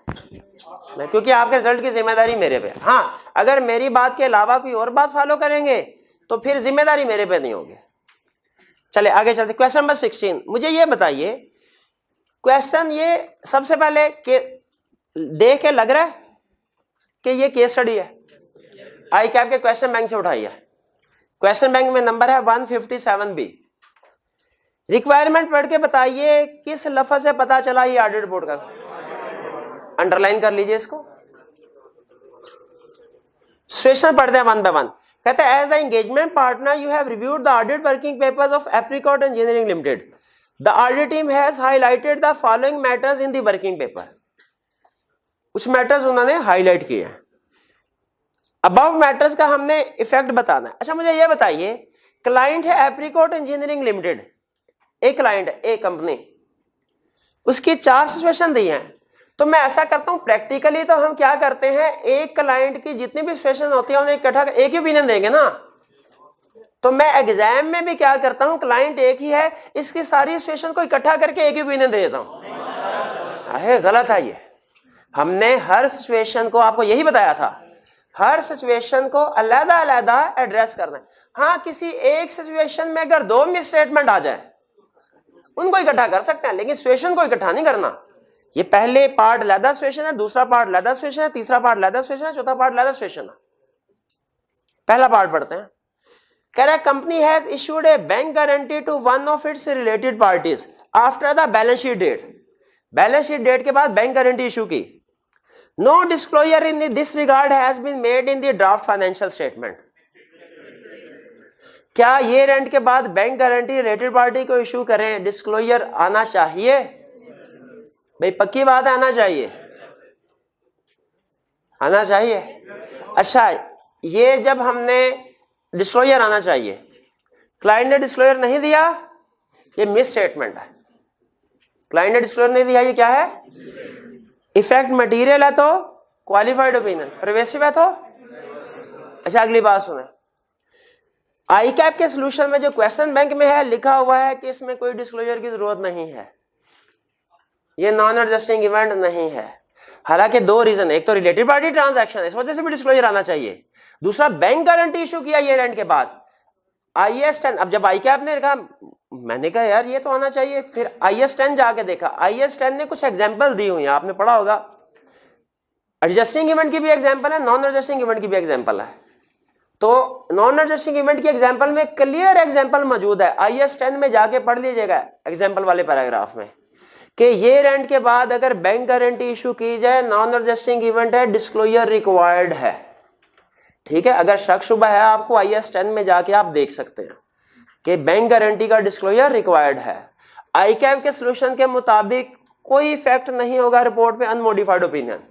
Speaker 1: क्योंकि आपके रिजल्ट की जिम्मेदारी मेरे पे। हाँ, अगर मेरी बात के अलावा कोई और बात फॉलो करेंगे तो फिर जिम्मेदारी मेरे पे नहीं होगी। चले आगे चलते, क्वेश्चन नंबर 16। मुझे ये बताइए, क्वेश्चन ये सबसे पहले देख के लग रहा है कि ये केस स्टडी है। आई कैप के क्वेश्चन बैंक से उठाई है। क्वेश्चन बैंक में नंबर है 157B। रिक्वायरमेंट पढ़ के बताइए किस लफ्ज से पता चला ये ऑडिट रिपोर्ट का? अंडरलाइन कर लीजिए इसको। सिचुएशन पढ़ते हैं वन बाय वन। कहते हैं as the engagement partner you have reviewed the audit working papers of Apricot Engineering Limited. The audit team has highlighted the following matters in the working paper. कुछ matters उन्होंने highlight किए हैं। Above matters का हमने effect बताना है। अच्छा मुझे यह बताइए, क्लाइंट है एप्रिकॉट इंजीनियरिंग लिमिटेड, एक क्लाइंट है, एक कंपनी, उसकी 4 सिचुएशन दी हैं। तो मैं ऐसा करता हूं प्रैक्टिकली, तो हम क्या करते हैं, एक क्लाइंट की जितनी भी सिचुएशन होती है उन्हें इकट्ठा एक ही ओपिनियन देंगे ना। तो मैं एग्जाम में भी क्या करता हूं, क्लाइंट एक ही है, इसकी सारी सिचुएशन को इकट्ठा करके एक ही ओपिनियन दे देता हूं। गलत है ये। हमने हर सिचुएशन को, आपको यही बताया था, हर सिचुएशन को अलग अलग एड्रेस करना है। हाँ, किसी एक सिचुएशन में अगर 2 मिस स्टेटमेंट आ जाए उनको इकट्ठा कर सकते हैं, लेकिन सिचुएशन को इकट्ठा नहीं करना। ये पहले पार्ट अलग सिचुएशन है, दूसरा पार्ट अलग सिचुएशन है, तीसरा पार्ट अलग सिचुएशन है, चौथा पार्ट अलग सिचुएशन है। पहला पार्ट पढ़ते हैं। कह रहा है company has issued a bank guarantee to one of its related parties after the balance sheet date. Balance sheet date के बाद बैंक गारंटी इशू की। No disclosure in this regard has been made in the draft financial statement. क्या ये रेंट के बाद bank guarantee related party को issue करें, डिस्क्लोजर आना चाहिए? भाई पक्की बात है, आना चाहिए, आना चाहिए। अच्छा, ये जब हमने डिस्क्लोजर आना चाहिए, क्लाइंट ने डिस्क्लोजर नहीं दिया, ये मिस स्टेटमेंट है। क्लाइंट ने डिस्क्लोजर नहीं दिया, ये क्या है? इफेक्ट मटेरियल है तो क्वालिफाइड ओपिनियन, परवेसिव है तो। अच्छा, अगली बात सुने। आई कैप के सोल्यूशन में जो क्वेश्चन बैंक में है, लिखा हुआ है कि इसमें कोई डिस्क्लोजर की जरूरत नहीं है, ये नॉन एडजस्टिंग इवेंट नहीं है। हालांकि 2 रीजन, एक तो रिलेटेड पार्टी ट्रांजैक्शन, इस वजह से भी डिस्क्लोजर आना चाहिए। दूसरा, बैंक गारंटी इशू किया ये रेंट के बाद, IAS 10। अब जब आई कैप ने कहा, मैंने कहा यार ये तो आना चाहिए, फिर IAS 10 जाके देखा, IAS 10 ने कुछ एग्जांपल दी हुई है, आपने पढ़ा होगा। एडजस्टिंग इवेंट की भी एग्जांपल है, नॉन एडजस्टिंग इवेंट की भी एग्जांपल है। तो नॉन एडजस्टिंग इवेंट की एग्जांपल में क्लियर एग्जांपल मौजूद है, IAS 10 में जाके पढ़ लीजिएगा एग्जांपल वाले पैराग्राफ में, कि ये रेंट के बाद अगर बैंक गारंटी इशू की जाए, नॉन एडजस्टिंग इवेंट है, डिस्क्लोजर रिक्वायर्ड है। ठीक है, अगर शक शुबा है आपको, IAS 10 में जाके आप देख सकते हैं कि बैंक गारंटी का डिस्क्लोजर रिक्वायर्ड है। आई कैप के सोल्यूशन के मुताबिक कोई इफेक्ट नहीं होगा रिपोर्ट पे अनमोडिफाइड ओपिनियन,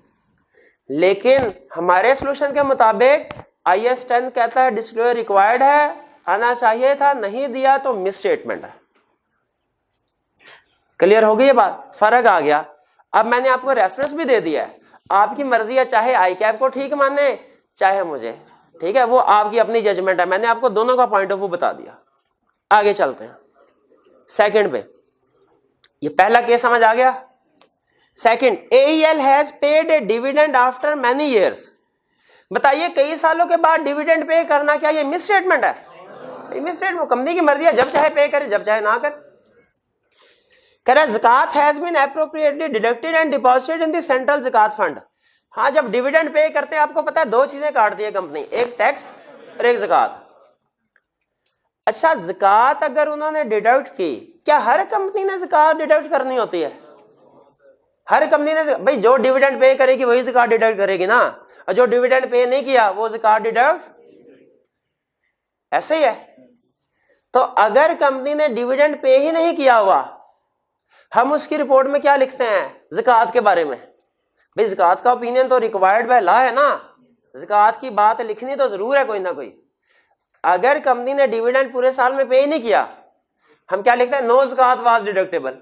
Speaker 1: लेकिन हमारे सोल्यूशन के मुताबिक IAS 10 कहता है डिस्क्लोजर रिक्वायर्ड है, आना चाहिए था, नहीं दिया तो मिस स्टेटमेंट है। क्लियर हो गई ये बात? फर्क आ गया। अब मैंने आपको रेफरेंस भी दे दिया है, आपकी मर्जी है, चाहे आई कैप को ठीक माने चाहे मुझे, ठीक है, वो आपकी अपनी जजमेंट है। मैंने आपको दोनों का पॉइंट ऑफ व्यू बता दिया। आगे चलते हैं सेकंड पे। ये पहला केस समझ आ गया। Second, AEL has paid A dividend after many years. बताइए, कई सालों के बाद डिविडेंड पे करना क्या ये मिस स्टेटमेंट है? मिस स्टेटमेंट, कंपनी की मर्जी है, जब चाहे पे करे, जब चाहे ना करे। कह रहा है zakat has been appropriately deducted and deposited in the central zakat fund. हाँ, जब डिविडेंड पे करते हैं, आपको पता है 2 चीजें काटती है कंपनी, एक टैक्स और एक ज़कात। अच्छा, ज़कात अगर उन्होंने डिडक्ट की, क्या हर कंपनी ने ज़कात डिडक्ट करनी होती है? हर कंपनी ने, भाई जो डिविडेंड पे करेगी वही ज़कात डिडक्ट करेगी ना, और जो डिविडेंड पे नहीं किया वो ज़कात डिडक्ट, ऐसे ही है। तो अगर कंपनी ने डिविडेंड पे ही नहीं किया हुआ, हम उसकी रिपोर्ट में क्या लिखते हैं ज़कात के बारे में? भाई ज़कात का ओपिनियन तो रिक्वायर्ड बाय लॉ है ना, ज़कात की बात लिखनी तो जरूर है कोई ना कोई। अगर कंपनी ने डिविडेंड पूरे साल में पे ही नहीं किया, हम क्या लिखते हैं? नो ज़कात वाज डिडक्टेबल।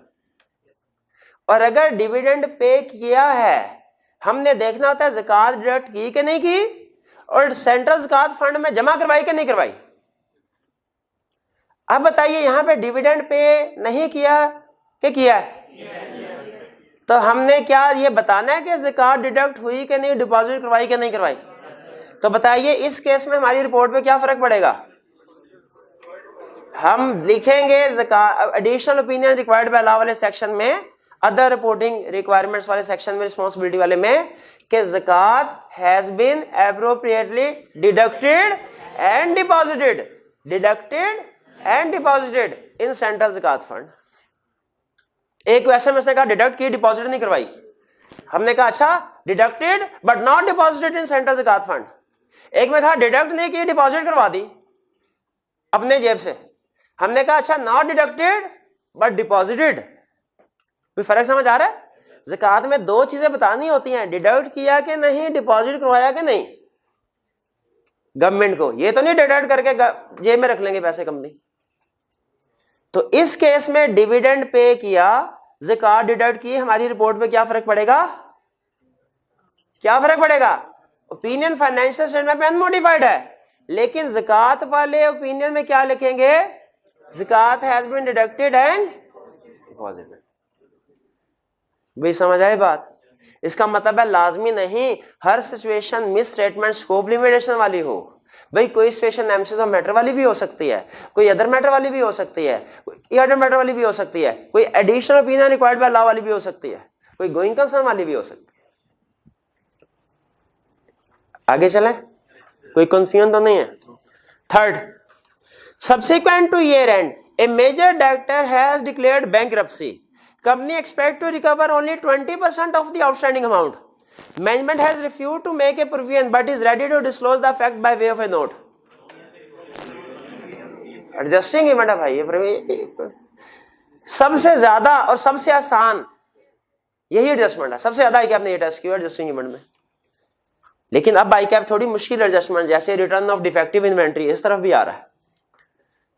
Speaker 1: और अगर डिविडेंड पे किया है, हमने देखना होता है ज़कात डिडक्ट की कि नहीं की, और सेंट्रल ज़कात फंड में जमा करवाई कि नहीं करवाई। अब बताइए, यहां पे डिविडेंड पे नहीं किया कि किया है? तो हमने क्या ये बताना है कि ज़कात डिडक्ट हुई कि नहीं, डिपॉजिट करवाई कि नहीं करवाई? तो बताइए, इस केस में हमारी रिपोर्ट पे क्या फर्क पड़ेगा? हम लिखेंगे zakat additional opinion required by law वाले सेक्शन में, अदर रिपोर्टिंग रिक्वायरमेंट्स वाले सेक्शन में, रिस्पांसिबिलिटी वाले में, कि zakat has been appropriately deducted and deposited, deducted and deposited in central zakat fund. एक वैसे में उसने कहा डिडक्ट की, डिपॉजिट नहीं करवाई। हमने कहा अच्छा deducted but not deposited in central zakat fund. एक में कहा डिडक्ट नहीं की, डिपॉजिट करवा दी अपने जेब से। हमने कहा अच्छा नॉट डिडक्टेड बट डिपॉजिटेड। कोई फर्क समझ आ रहा है? ज़कात में 2 चीजें बतानी होती हैं, डिडक्ट किया कि नहीं, डिपॉजिट करवाया कि नहीं गवर्नमेंट को। ये तो नहीं डिडक्ट करके जेब में रख लेंगे पैसे कंपनी। तो इस केस में डिविडेंड पे किया, ज़कात डिडक्ट की, हमारी रिपोर्ट में क्या फर्क पड़ेगा? क्या फर्क पड़ेगा? ओपिनियन फाइनेंशियल स्टेटमेंट पे अनमोडिफाइड है, लेकिन ज़कात वाले ओपिनियन में क्या लिखेंगे, zakat has been deducted and deposited. भाई समझ आई बात? इसका मतलब है लाजमी नहीं हर situation misstatement scope limitation वाली हो। भाई कोई सिचुएशन एमसीज ऑफ मैटर वाली भी हो सकती है, कोई अदर मैटर वाली भी हो सकती है, कोई अदर मैटर वाली भी हो सकती है, कोई additional opinion required by law वाली भी हो सकती है, कोई गोइंग कंसर्न वाली भी हो सकती है। आगे चलें, कोई कंफ्यूजन तो नहीं है? Third, subsequent to year end a major debtor has declared bankruptcy, company expect to recover only 20% of the outstanding amount. Management has refused to make a provision but is ready to disclose the fact by way of a note. Adjusting event है भाई, ये सबसे ज्यादा और सबसे आसान यही adjustment है। सबसे ज्यादा आपने ये टेस्ट किया एडजस्टिंग इवेंट में। लेकिन अब बाई कैप थोड़ी मुश्किल एडजस्टमेंट, जैसे रिटर्न ऑफ डिफेक्टिव इन्वेंट्री इस तरफ भी आ रहा है,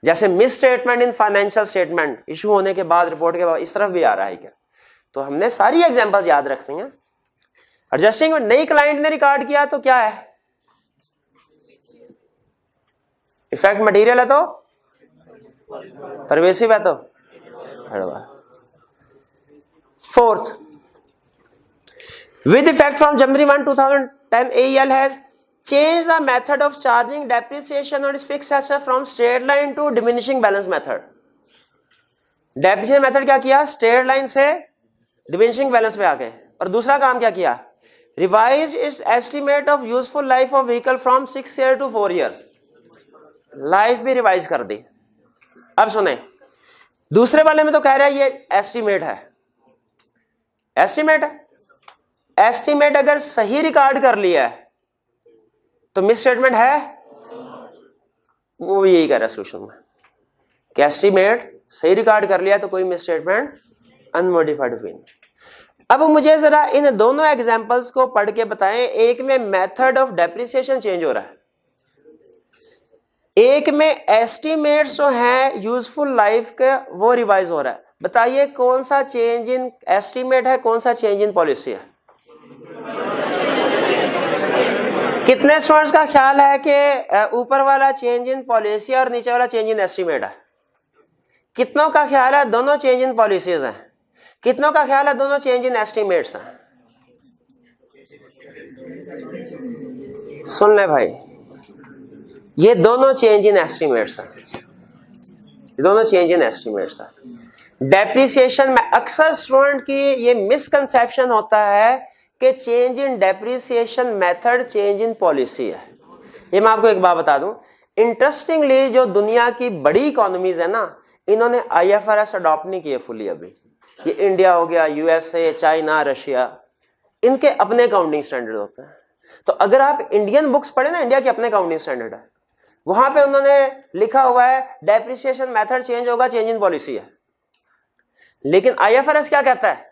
Speaker 1: जैसे miss statement in financial statement issue होने के बाद, रिपोर्ट के बाद, इस तरफ भी आ रहा है क्या। तो हमने सारी एग्जांपल्स याद रखनी है। एडजस्टिंग में नई क्लाइंट ने रिकॉर्ड किया तो क्या है, इफेक्ट मटेरियल है तो परवेसिव है तो। Fourth, with effect from January 1, 2010 AEL has change the method of charging depreciation on its fixed asset from straight line to diminishing balance method. Depreciation method क्या किया, straight line से diminishing balance पे आ गए। और दूसरा काम क्या किया, revised its estimate of useful life of vehicle from 6 years to 4 years, life भी रिवाइज कर दी। अब सुने, दूसरे वाले में तो कह रहा है ये एस्टिमेट है, एस्टिमेट है, एस्टिमेट अगर सही रिकॉर्ड कर लिया है तो मिस स्टेटमेंट है, वो यही कह रहा है सोल्यूशन में कि एस्टिमेट सही रिकॉर्ड कर लिया तो कोई मिस स्टेटमेंट अनमोडिफाइड ओपिनियन। अब मुझे जरा इन दोनों एग्जांपल्स को पढ़ के बताएं, एक में मेथड ऑफ डेप्रिसिएशन चेंज हो रहा है, एक में एस्टिमेट्स जो है यूजफुल लाइफ के वो रिवाइज हो रहा है। बताइए कौन सा चेंज इन एस्टिमेट है, कौन सा चेंज इन पॉलिसी है? कितने स्टूडेंट्स का ख्याल है कि ऊपर वाला चेंज इन पॉलिसी और नीचे वाला चेंज इन एस्टिमेट है? कितनों का ख्याल है दोनों चेंज इन पॉलिसीज हैं? कितनों का ख्याल है दोनों चेंज इन एस्टिमेट्स हैं? सुन ले भाई, ये दोनों चेंज इन एस्टिमेट्स हैं, ये दोनों चेंज इन एस्टिमेट्स हैं। डेप्रिसिएशन में अक्सर स्टूडेंट की ये मिसकंसेप्शन होता है कि change in depreciation method change in policy है। ये मैं आपको एक बात बता दूं, इंटरेस्टिंगली जो दुनिया की बड़ी इकोनॉमीज है ना, इन्होंने IFRS अडॉप्ट नहीं किए फुली अभी। ये इंडिया हो गया, USA, चाइना, रशिया, इनके अपने अकाउंटिंग स्टैंडर्ड होते हैं। तो अगर आप इंडियन बुक्स पढ़े ना, इंडिया के अपने अकाउंटिंग स्टैंडर्ड है, वहां पे उन्होंने लिखा हुआ है डेप्रिसिएशन मेथड चेंज होगा, चेंज इन पॉलिसी है। लेकिन IFRS क्या कहता है,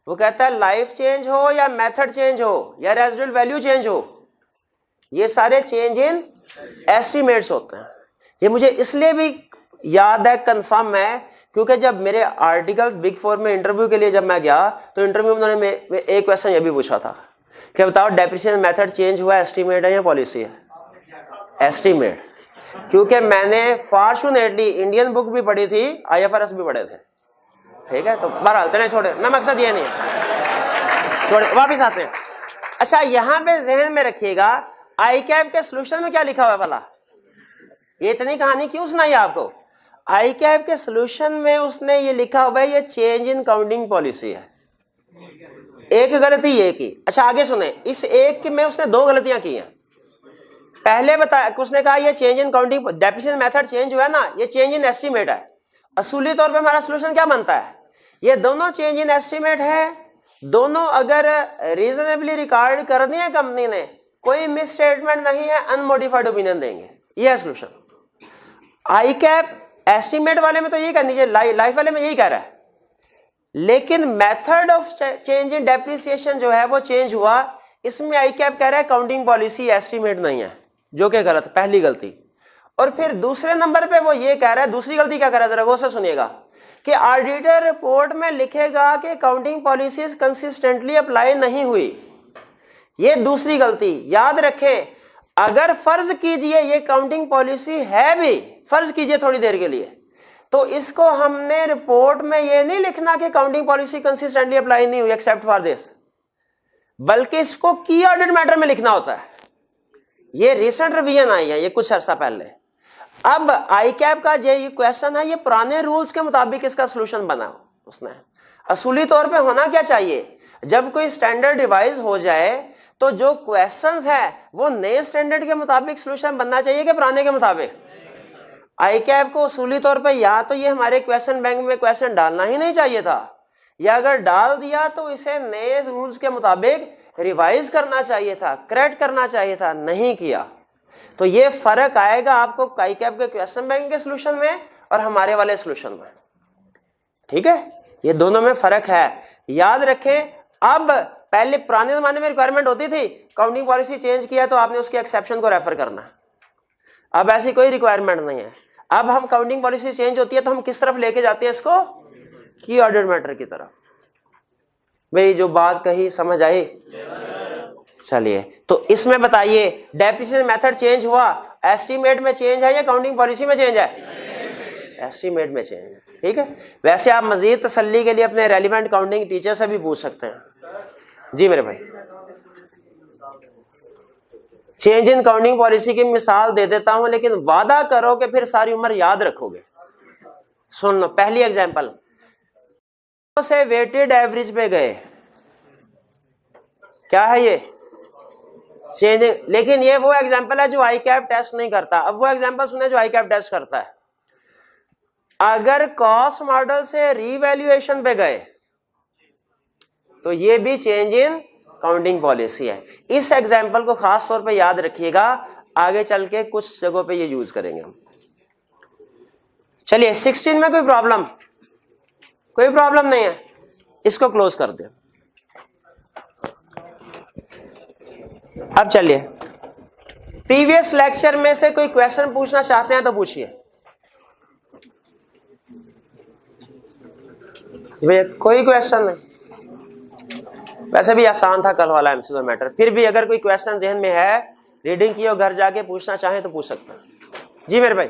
Speaker 1: वो कहता है लाइफ चेंज हो या मेथड चेंज हो या रेजिडुअल वैल्यू चेंज हो, ये सारे चेंज इन एस्टिमेट्स होते हैं। ये मुझे इसलिए भी याद है, कंफर्म है, क्योंकि जब मेरे आर्टिकल्स बिग 4 में इंटरव्यू के लिए जब मैं गया तो इंटरव्यू में उन्होंने एक क्वेश्चन ये भी पूछा था कि बताओ डेप्रिसिएशन मेथड चेंज हुआ, एस्टिमेट है या पॉलिसी है? एस्टिमेट, क्योंकि मैंने फॉर्चुनेटली इंडियन बुक भी पढ़ी थी, IFRS भी पढ़े थे, ठीक है। तो बहरहाल चले छोड़े, मैं मकसद ये नहीं है, छोड़े वापिस आते हैं। अच्छा, यहां पे जहन में रखिएगा ICAP के सोल्यूशन में क्या लिखा हुआ है भला? ये इतनी कहानी क्यों सुनाई आपको? ICAP के सोल्यूशन में उसने ये लिखा हुआ है ये चेंज इन काउंटिंग पॉलिसी है। एक गलती ये की। अच्छा आगे सुने, इस एक में उसने 2 गलतियां की हैं। पहले बताया, उसने कहा ये change in counting depreciation method change हुआ है ना, ये चेंज इन एस्टिमेट है। असूली तौर पे हमारा सोल्यूशन क्या बनता है, ये दोनों चेंज इन एस्टिमेट है, दोनों अगर रीजनेबली रिकॉर्ड कर दिए कंपनी ने, कोई मिस स्टेटमेंट नहीं है, अनमोडिफाइड ओपिनियन देंगे, ये है सोल्यूशन। ICAP एस्टिमेट वाले में तो यही करनी चाहिए, लाइफ वाले में यही कह रहा है, लेकिन method of change in depreciation जो है वो चेंज हुआ, इसमें ICAP कह रहा है काउंटिंग पॉलिसी एस्टिमेट नहीं है, जो कि गलत, पहली गलती। और फिर दूसरे नंबर पे वो ये कह रहा है, दूसरी गलती क्या कर रहा है, जरा गौर से सुनिएगा, कि ऑडिटर रिपोर्ट में लिखेगा कि काउंटिंग पॉलिसीज कंसिस्टेंटली अप्लाई नहीं हुई। ये दूसरी गलती। याद रखें, अगर फर्ज कीजिए ये काउंटिंग पॉलिसी है भी, फर्ज कीजिए थोड़ी देर के लिए, तो इसको हमने रिपोर्ट में ये नहीं लिखना कि काउंटिंग पॉलिसी कंसिस्टेंटली अप्लाई नहीं हुई एक्सेप्ट फॉर दिस, बल्कि इसको की ऑडिट मैटर में लिखना होता है। ये रिसेंट रिवीजन आई है, ये कुछ अर्सा पहले। अब आई कैप का ये क्वेश्चन है, ये पुराने रूल्स के मुताबिक इसका सोल्यूशन बना उसने। असूली तौर पे होना क्या चाहिए, जब कोई स्टैंडर्ड रिवाइज हो जाए तो जो क्वेश्चंस है वो नए स्टैंडर्ड के मुताबिक सोल्यूशन बनना चाहिए कि पुराने के मुताबिक। आई कैप को उसूली तौर पे या तो ये हमारे क्वेश्चन बैंक में क्वेश्चन डालना ही नहीं चाहिए था, या अगर डाल दिया तो इसे नए रूल्स के मुताबिक रिवाइज करना चाहिए था, करेक्ट करना चाहिए था, नहीं किया। तो ये फर्क आएगा आपको आई कैप के क्वेश्चन बैंक के सोल्यूशन में और हमारे वाले सोल्यूशन में। ठीक है, ये दोनों में फर्क है, याद रखें। अब पहले पुराने जमाने में रिक्वायरमेंट होती थी, काउंटिंग पॉलिसी चेंज किया तो आपने उसके एक्सेप्शन को रेफर करना। अब ऐसी कोई रिक्वायरमेंट नहीं है। अब हम काउंटिंग पॉलिसी चेंज होती है तो हम किस तरफ लेके जाते हैं इसको, की ऑडिट मैटर की तरफ। भाई जो बात कही समझ आई? चलिए, तो इसमें बताइए डेप्रिसिएशन मेथड चेंज हुआ, एस्टीमेट में चेंज है या काउंटिंग पॉलिसी में चेंज है? एस्टीमेट में चेंज है। ठीक है, वैसे आप मजीद तसल्ली के लिए अपने रेलिवेंट काउंटिंग टीचर से भी पूछ सकते हैं। जी मेरे भाई, चेंज इन काउंटिंग पॉलिसी की मिसाल दे देता हूं, लेकिन वादा करो कि फिर सारी उम्र याद रखोगे। सुन लो, पहली एग्जांपल से वेटेड एवरेज पे गए, क्या है ये? चेंज। लेकिन ये वो एग्जांपल है जो आई कैप टेस्ट नहीं करता। अब वो एग्जांपल सुने जो आई कैप टेस्ट करता है। अगर कॉस्ट मॉडल से रीवैल्यूएशन पे गए तो ये भी चेंज इन काउंटिंग पॉलिसी है। इस एग्जांपल को खास तौर पे याद रखिएगा, आगे चल के कुछ जगहों पे ये यूज करेंगे हम। चलिए 16 में कोई प्रॉब्लम? कोई प्रॉब्लम नहीं है, इसको क्लोज कर दे। अब चलिए, प्रीवियस लेक्चर में से कोई क्वेश्चन पूछना चाहते हैं तो पूछिए। भैया कोई क्वेश्चन नहीं? वैसे भी आसान था कल वाला एमसीक्यू मैटर, फिर भी अगर कोई क्वेश्चन जहन में है, रीडिंग की और घर जाके पूछना चाहें तो पूछ सकते हैं। जी मेरे भाई,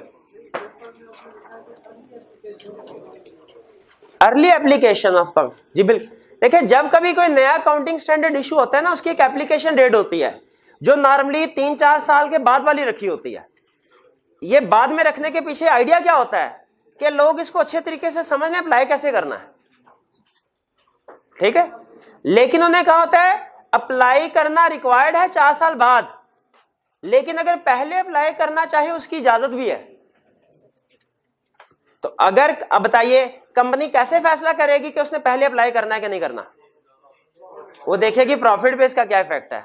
Speaker 1: अर्ली एप्लीकेशन ऑफ काउंट। जी बिल्कुल, देखिए जब कभी कोई नया काउंटिंग स्टैंडर्ड इशू होता है ना, उसकी एक एप्लीकेशन डेट होती है जो नॉर्मली 3-4 साल के बाद वाली रखी होती है। ये बाद में रखने के पीछे आइडिया क्या होता है कि लोग इसको अच्छे तरीके से समझ लें अप्लाई कैसे करना है। ठीक है, लेकिन उन्हें कहा होता है अप्लाई करना रिक्वायर्ड है 4 साल बाद, लेकिन अगर पहले अप्लाई करना चाहे उसकी इजाजत भी है। तो अगर अब बताइए कंपनी कैसे फैसला करेगी कि उसने पहले अप्लाई करना है कि नहीं करना? वो देखेगी प्रॉफिट पे इसका क्या इफेक्ट है।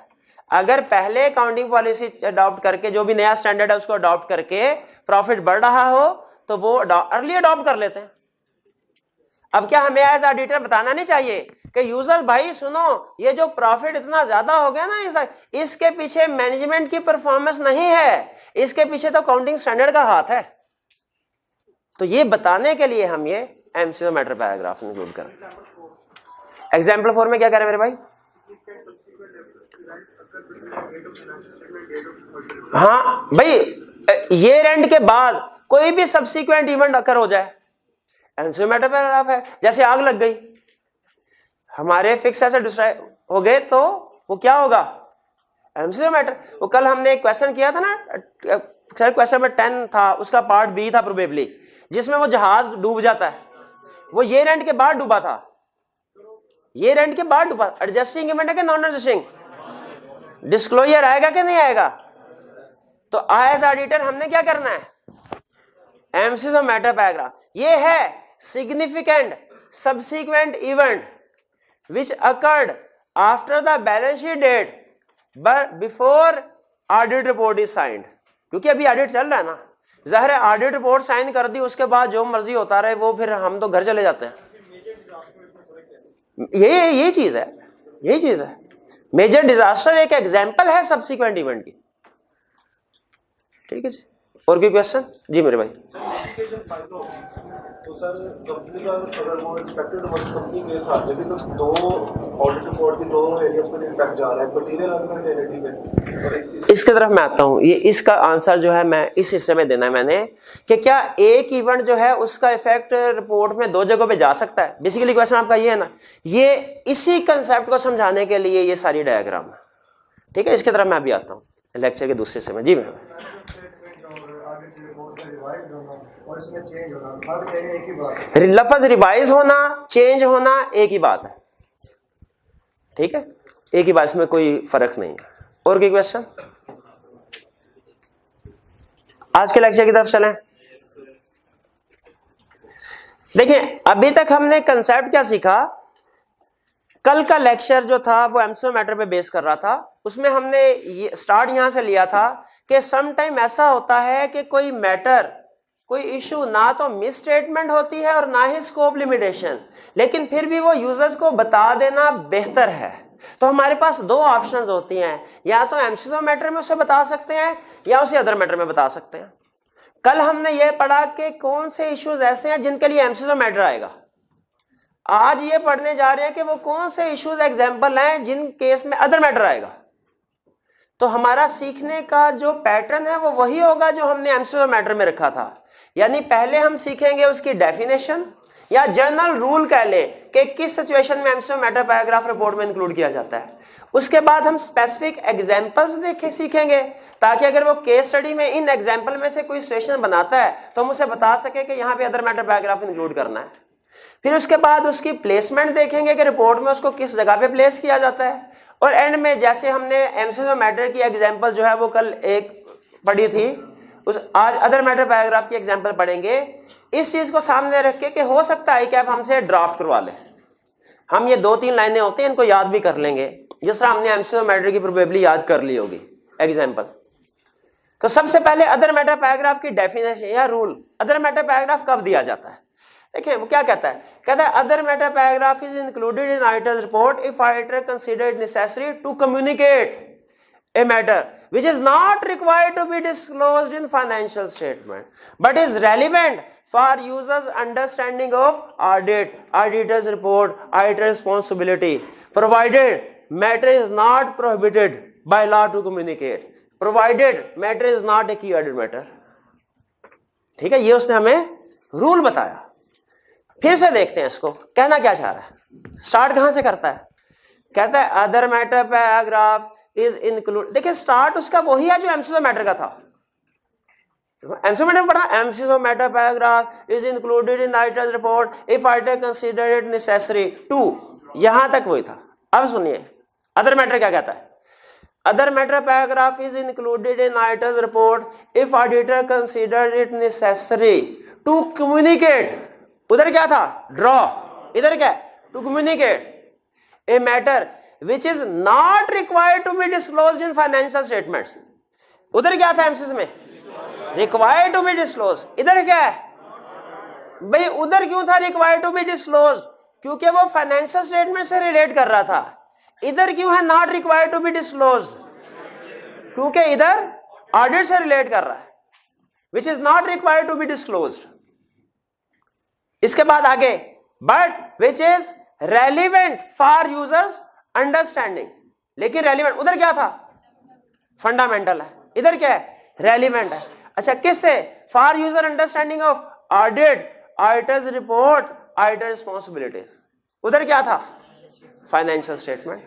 Speaker 1: अगर पहले अकाउंटिंग पॉलिसी अडॉप्ट करके, जो भी नया स्टैंडर्ड है उसको अडॉप्ट करके प्रॉफिट बढ़ रहा हो तो वो अर्ली अडॉप्ट कर लेते हैं। अब क्या हमें एज ऑडिटर बताना नहीं चाहिए कि यूजर भाई सुनो, ये जो प्रॉफिट इतना ज्यादा हो गया ना, इसके पीछे मैनेजमेंट की परफॉर्मेंस नहीं है, इसके पीछे तो अकाउंटिंग स्टैंडर्ड का हाथ है। तो ये बताने के लिए हम ये एमसीक्यू मैटर पैराग्राफ इंक्लूड करें। एग्जाम्पल 4 में क्या करें मेरे भाई? हाँ भाई, ईयर एंड के बाद कोई भी सब्सिक्वेंट इवेंट अकर हो जाए, एमसीक्यू मैटर पैराग्राफ है। जैसे आग लग गई, हमारे फिक्स एसेट डिस्ट्रॉय हो गए तो वो क्या होगा? MCQ matter. वो कल हमने एक क्वेश्चन किया था ना, क्वेश्चन नंबर 10 था, उसका पार्ट बी था प्रोबेबली, जिसमें वो जहाज डूब जाता है। वो ईयर एंड के बाद डूबा था, ईयर एंड के बाद डूबा। एडजस्टिंग इवेंट है कि नॉन एडजस्टिंग? डिस्क्लोजर आएगा कि नहीं आएगा? तो एज ऑडिटर हमने क्या करना है? MCQ matter paragraph. ये है significant subsequent event which occurred after the balance sheet date but before audit report is signed। क्योंकि अभी ऑडिट चल रहा है ना, जाहिर है ऑडिट रिपोर्ट साइन कर दी उसके बाद जो मर्जी होता रहे, वो फिर हम तो घर चले जाते हैं। यही चीज है, यही चीज है। मेजर डिजास्टर एक एग्जांपल है सब्सिक्वेंट इवेंट की। ठीक है जी, और कोई क्वेश्चन? जी मेरे भाई।
Speaker 2: तो सर कंपनी का अगर वो एक्सपेक्टेड कंपनी केस आ जाएगी तो दो ऑडिट रिपोर्ट की दो एरियाज पर इम्पैक्ट जा रहा है, मटेरियल अनसर्टेनिटी में।
Speaker 1: इसकी तरफ मैं आता हूँ, ये इसका आंसर जो है मैं इस हिस्से में देना है मैंने, कि क्या एक इवेंट जो है उसका इफेक्ट रिपोर्ट में दो जगहों पे जा सकता है। बेसिकली क्वेश्चन आपका ये है ना, ये इसी कंसेप्ट को समझाने के लिए ये सारी डायग्राम है, ठीक है। इसकी तरफ मैं अभी आता हूँ लेक्चर के दूसरे हिस्से में। जी मैम, लफ्ज रिवाइज होना चेंज होना एक ही बात है, ठीक है, एक ही बात, इसमें कोई फर्क नहीं है। और कोई क्वेश्चन? आज के लेक्चर की तरफ चलें। देखिए अभी तक हमने कंसेप्ट क्या सीखा, कल का लेक्चर जो था वो एमसीक्यू मैटर पे बेस कर रहा था। उसमें हमने ये स्टार्ट यहां से लिया था कि सम टाइम ऐसा होता है कि कोई मैटर, कोई इशू ना तो मिस स्टेटमेंट होती है और ना ही स्कोप लिमिटेशन, लेकिन फिर भी वो यूजर्स को बता देना बेहतर है। तो हमारे पास दो ऑप्शंस होती हैं, या तो एमसीक्यू मैटर में उसे बता सकते हैं या उसे अदर मैटर में बता सकते हैं। कल हमने ये पढ़ा कि कौन से इश्यूज ऐसे हैं जिनके लिए एमसीक्यू मैटर आएगा। आज ये पढ़ने जा रहे हैं कि वो कौन से इश्यूज एग्जाम्पल हैं जिन केस में अदर मैटर आएगा। तो हमारा सीखने का जो पैटर्न है वो वही होगा जो हमने एमसीक्यू मैटर में रखा था। यानी पहले हम सीखेंगे उसकी डेफिनेशन या जनरल रूल कह ले कि किस सिचुएशन में एमसीक्यू मैटर पैराग्राफ रिपोर्ट में इंक्लूड किया जाता है। उसके बाद हम स्पेसिफिक एग्जांपल्स देखे सीखेंगे, ताकि अगर वो केस स्टडी में इन एग्जांपल में से कोई सिचुएशन बनाता है तो हम उसे बता सके कि यहाँ पे अदर मैटर पैराग्राफ इंक्लूड करना है। फिर उसके बाद उसकी प्लेसमेंट देखेंगे कि रिपोर्ट में उसको किस जगह पे प्लेस किया जाता है। और एंड में जैसे हमने एमसीक्यू मैटर की एग्जांपल जो है वो कल एक पढ़ी थी, उस आज अदर मैटर पैराग्राफ की एग्जांपल पढ़ेंगे। इस चीज को सामने रख के कि हो सकता है कि आप हमसे ड्राफ्ट करवा लें। हम ये 2-3 लाइनें होती हैं इनको याद भी कर लेंगे, जिस तरह हमने एमसीक्यू मैटर की प्रोबेबली याद कर ली होगी एग्जांपल। तो सबसे पहले अदर मैटर पैराग्राफ की डेफिनेशन या रूल, अदर मैटर पैराग्राफ कब दिया जाता है। देखिए वो क्या कहता है, कहता है other matter paragraph is included in auditor's report if auditor consider it necessary to communicate a matter which is not required to be disclosed in financial statement but is relevant for users understanding of audit, auditor's report, auditor responsibility, provided matter is not prohibited by law to communicate, provided matter is not a key audit matter। ठीक है, ये उसने हमें rule बताया। फिर से देखते हैं इसको कहना क्या चाह रहा है। स्टार्ट कहां से करता है, कहता है other matter paragraph is include. देखिए स्टार्ट उसका वही है जो एमसीक्यू मैटर का था। एमसीक्यू मैटर पढ़ा, MCQ matter paragraph is included in auditor's report if auditor consider it necessary to, यहां तक वही था। अब सुनिए अदर मैटर क्या कहता है, other matter paragraph is included in auditor's report if auditor consider it necessary to communicate. उधर क्या था ड्रॉ, इधर क्या to communicate a matter which is not required to be disclosed in financial statements। उधर क्या था एमसीक्यू में required to be disclosed, इधर क्या है भाई, उधर क्यों था required to be disclosed, क्योंकि वो फाइनेंशियल स्टेटमेंट से रिलेट कर रहा था। इधर क्यों है not required to be disclosed, क्योंकि इधर ऑडिट से रिलेट कर रहा है, which is not required to be disclosed। इसके बाद आगे but which is relevant for users understanding, लेकिन रेलिवेंट उधर क्या था फंडामेंटल है, इधर क्या है रेलिवेंट है। अच्छा किससे, for user understanding of audit, auditor's report, auditor responsibilities. उधर क्या था फाइनेंशियल स्टेटमेंट।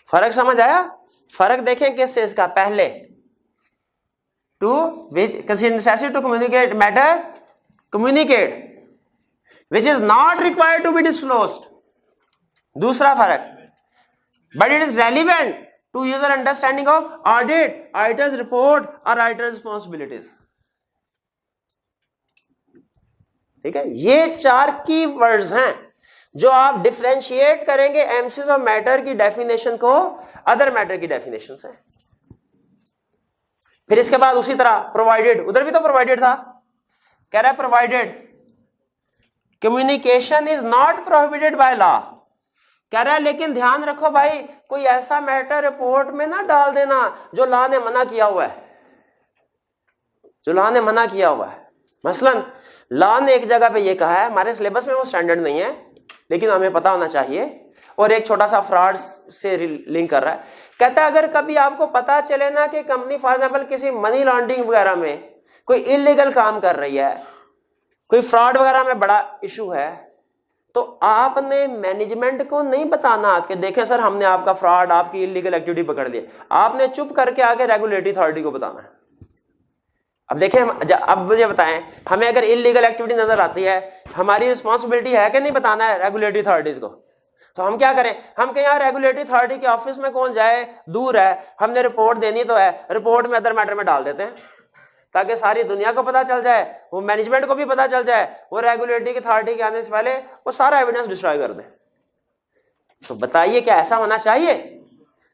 Speaker 1: फर्क समझ आया, फर्क देखें किससे इसका, पहले to which consider necessary to communicate matter, communicate which is not required to be disclosed. दूसरा फर्क, but it is relevant to user understanding of audit, auditor's report और ऑडिटर रिस्पॉन्सिबिलिटीज। ठीक है, ये 4 की वर्ड्स हैं जो आप डिफरेंशिएट करेंगे एमसीक्यू मैटर की डेफिनेशन को अदर मैटर की डेफिनेशन से। फिर इसके बाद उसी तरह प्रोवाइडेड, उधर भी तो प्रोवाइडेड था, कह रहा है provided communication is not prohibited by law. कह रहा है लेकिन ध्यान रखो भाई, कोई ऐसा मैटर रिपोर्ट में ना डाल देना जो लॉ ने मना किया हुआ है। जो लॉ ने मना किया हुआ है। मसलन लॉ ने एक जगह पे ये कहा है, हमारे सिलेबस में वो स्टैंडर्ड नहीं है लेकिन हमें पता होना चाहिए, और एक छोटा सा फ्रॉड से लिंक कर रहा है। कहता है अगर कभी आपको पता चले ना कि कंपनी फॉर एग्जांपल किसी मनी लॉन्ड्रिंग वगैरह में कोई इलीगल काम कर रही है, कोई फ्रॉड वगैरह में बड़ा इशू है, तो आपने मैनेजमेंट को नहीं बताना कि देखें सर हमने आपका फ्रॉड, आपकी इलीगल एक्टिविटी पकड़ ली। आपने चुप करके आके रेगुलेटरी अथॉरिटी को बताना है। अब देखें, अब मुझे बताएं, हमें अगर इलीगल एक्टिविटी नजर आती है, हमारी रिस्पॉन्सिबिलिटी है कि नहीं बताना है रेगुलेटरी अथॉरिटीज को? तो हम क्या करें, हम कहें यार रेगुलेटरी अथॉरिटी के ऑफिस में कौन जाए, दूर है, हमने रिपोर्ट देनी तो है, रिपोर्ट में अदर मैटर में डाल देते हैं ताकि सारी दुनिया को पता चल जाए, वो मैनेजमेंट को भी पता चल जाए, वो रेगुलेटरी अथॉरिटी के आने से पहले वो सारा एविडेंस डिस्ट्रॉय कर दे। तो बताइए क्या ऐसा होना चाहिए?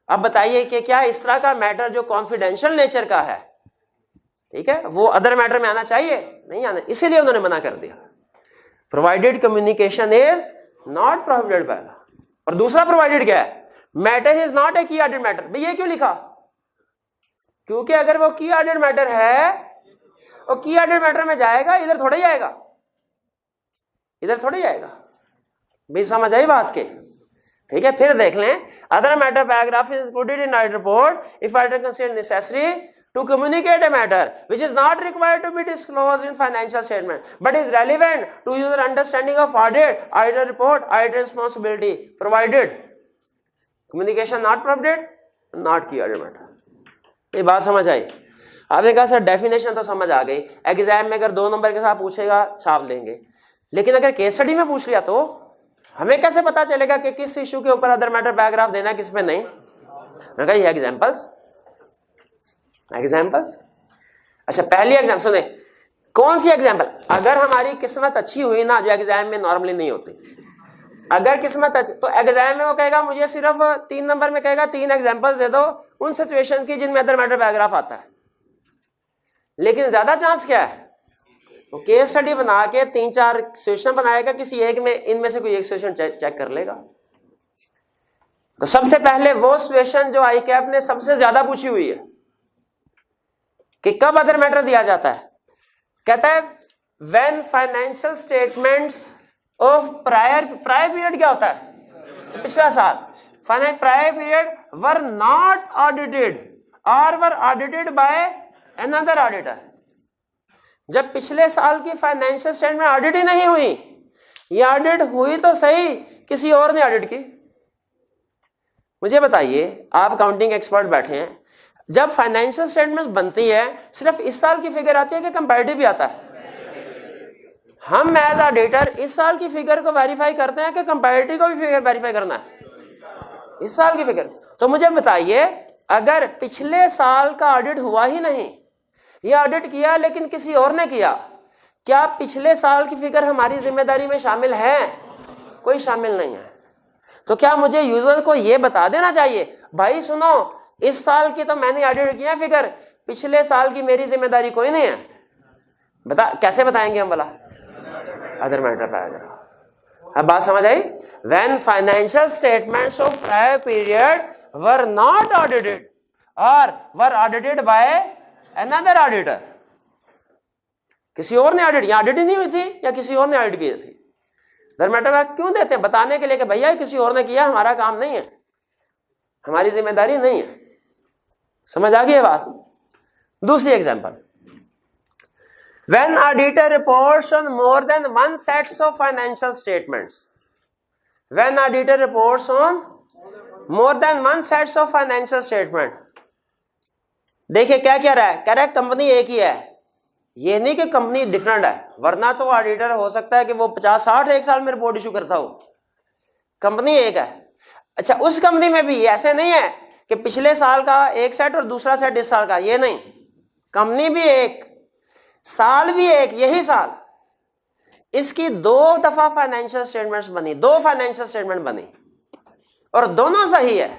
Speaker 1: अब बताइए कि क्या इस तरह का मैटर जो कॉन्फिडेंशियल नेचर का है, ठीक है, वो अदर मैटर में आना चाहिए? नहीं आना, इसीलिए उन्होंने मना कर दिया। Provided communication is not prohibited by law. और दूसरा प्रोवाइडेड क्या है, मैटर इज नॉट ए की ऑर्डर्ड मैटर। भाई ये क्यों लिखा? क्योंकि अगर वो की ऑर्डर्ड मैटर है, वो की ऑर्डर्ड मैटर में जाएगा, इधर थोड़ा ही आएगा, इधर थोड़ा ही आएगा। भी समझ आई बात के? ठीक है, फिर देख लें, other matter paragraph is included in audit report if auditor consider necessary to communicate a matter which is not required to be disclosed in financial statement but is relevant to user understanding of audit, auditor report, auditor responsibility, provided communication not prohibited, not key audit matter। ये बात समझ आई? आपने कहा sir definition तो समझ आ गई, exam में अगर 2 नंबर के साथ पूछेगा छाप देंगे, लेकिन अगर केस स्टडी में पूछ लिया तो हमें कैसे पता चलेगा कि किस इशू के ऊपर अदर मैटर पैराग्राफ देना है, किस पे नहीं? मैंने कहा ये एग्जाम्पल्स। अच्छा, पहली एग्जाम सुने, कौन सी एग्जाम्पल? अगर हमारी किस्मत अच्छी हुई ना, जो एग्जाम में नॉर्मली नहीं होती, अगर किस्मत अच्छी तो एग्जाम में वो कहेगा मुझे सिर्फ 3 नंबर में कहेगा 3 एग्जाम्पल्स दे दो उन सिचुएशन की जिनमें अदर मैटर पैराग्राफ आता है। लेकिन ज्यादा चांस क्या है, वो केस स्टडी बना के 3-4 सिचुएशन बनाएगा, किसी एक में इनमें से कोई एक सिचुएशन चेक कर लेगा। तो सबसे पहले वो सिचुएशन जो आई कैप ने सबसे ज्यादा पूछी हुई है कि कब अदर मैटर दिया जाता है, कहता है when financial statements of prior period क्या होता है, पिछला साल, prior period were not audited or were audited by another auditor. जब पिछले साल की फाइनेंशियल स्टेटमेंट ऑडिट ही नहीं हुई, ये ऑडिट हुई तो सही, किसी और ने ऑडिट की। मुझे बताइए, आप अकाउंटिंग एक्सपर्ट बैठे हैं, जब फाइनेंशियल स्टेटमेंट्स बनती है सिर्फ इस साल की फिगर आती है कि कंपैरेटिव भी आता है? हम एज ऑडिटर इस साल की फिगर को वेरीफाई करते हैं कि कंपैरेटिव को भी फिगर वेरीफाई करना है, इस साल की फिगर। तो मुझे बताइए, अगर पिछले साल का ऑडिट हुआ ही नहीं, ये ऑडिट किया लेकिन किसी और ने किया, क्या पिछले साल की फिगर हमारी जिम्मेदारी में शामिल है? कोई शामिल नहीं है। तो क्या मुझे यूजर को यह बता देना चाहिए, भाई सुनो, इस साल की तो मैंने ऑडिट किया फिगर, पिछले साल की मेरी जिम्मेदारी कोई नहीं है? बता, कैसे बताएंगे हम? बोला अदर मैटर पैराग्राफ। अब बात समझ आई? When financial statements of prior period were not audited or were audited by another auditor, किसी और ने ऑडिट, या ऑडिट ही नहीं हुई थी या किसी और ने ऑडिट की थी। अदर मैटर क्यों देते हैं? बताने के लिए कि भैया किसी और ने किया, हमारा काम नहीं है, हमारी जिम्मेदारी नहीं है। समझ आ गई बात? दूसरी example, when auditor reports on more then 1 sets of financial statements, when auditor reports on more then 1 sets of financial statement. देखिए क्या कह रहा है, कह रहा है कंपनी एक ही है, ये नहीं कि कंपनी डिफरेंट है, वरना तो ऑडिटर हो सकता है कि वो 50-60 एक साल में रिपोर्ट इशू करता हो, कंपनी एक है। अच्छा, उस कंपनी में भी ऐसे नहीं है कि पिछले साल का एक सेट और दूसरा सेट इस साल का, ये नहीं, कंपनी भी एक, साल भी एक, यही साल इसकी 2 दफा फाइनेंशियल स्टेटमेंट्स बनी, 2 फाइनेंशियल स्टेटमेंट बनी और दोनों सही है,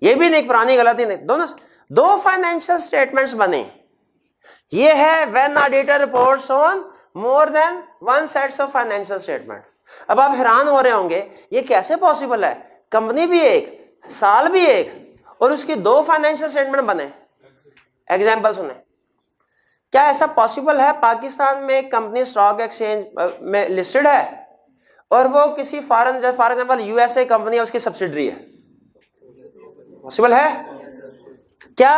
Speaker 1: ये भी नहीं पुरानी गलती नहीं, दोनों 2 फाइनेंशियल स्टेटमेंट्स बने। ये है when auditor reports on more then 1 sets of financial statement. अब आप हैरान हो रहे होंगे ये कैसे पॉसिबल है, कंपनी भी एक, साल भी एक और उसकी 2 फाइनेंशियल स्टेटमेंट बने। एग्जांपल सुने, क्या ऐसा पॉसिबल है पाकिस्तान में एक कंपनी स्टॉक एक्सचेंज में लिस्टेड है और वो किसी foreign, for example USA company है, उसकी सब्सिडरी है? पॉसिबल है? क्या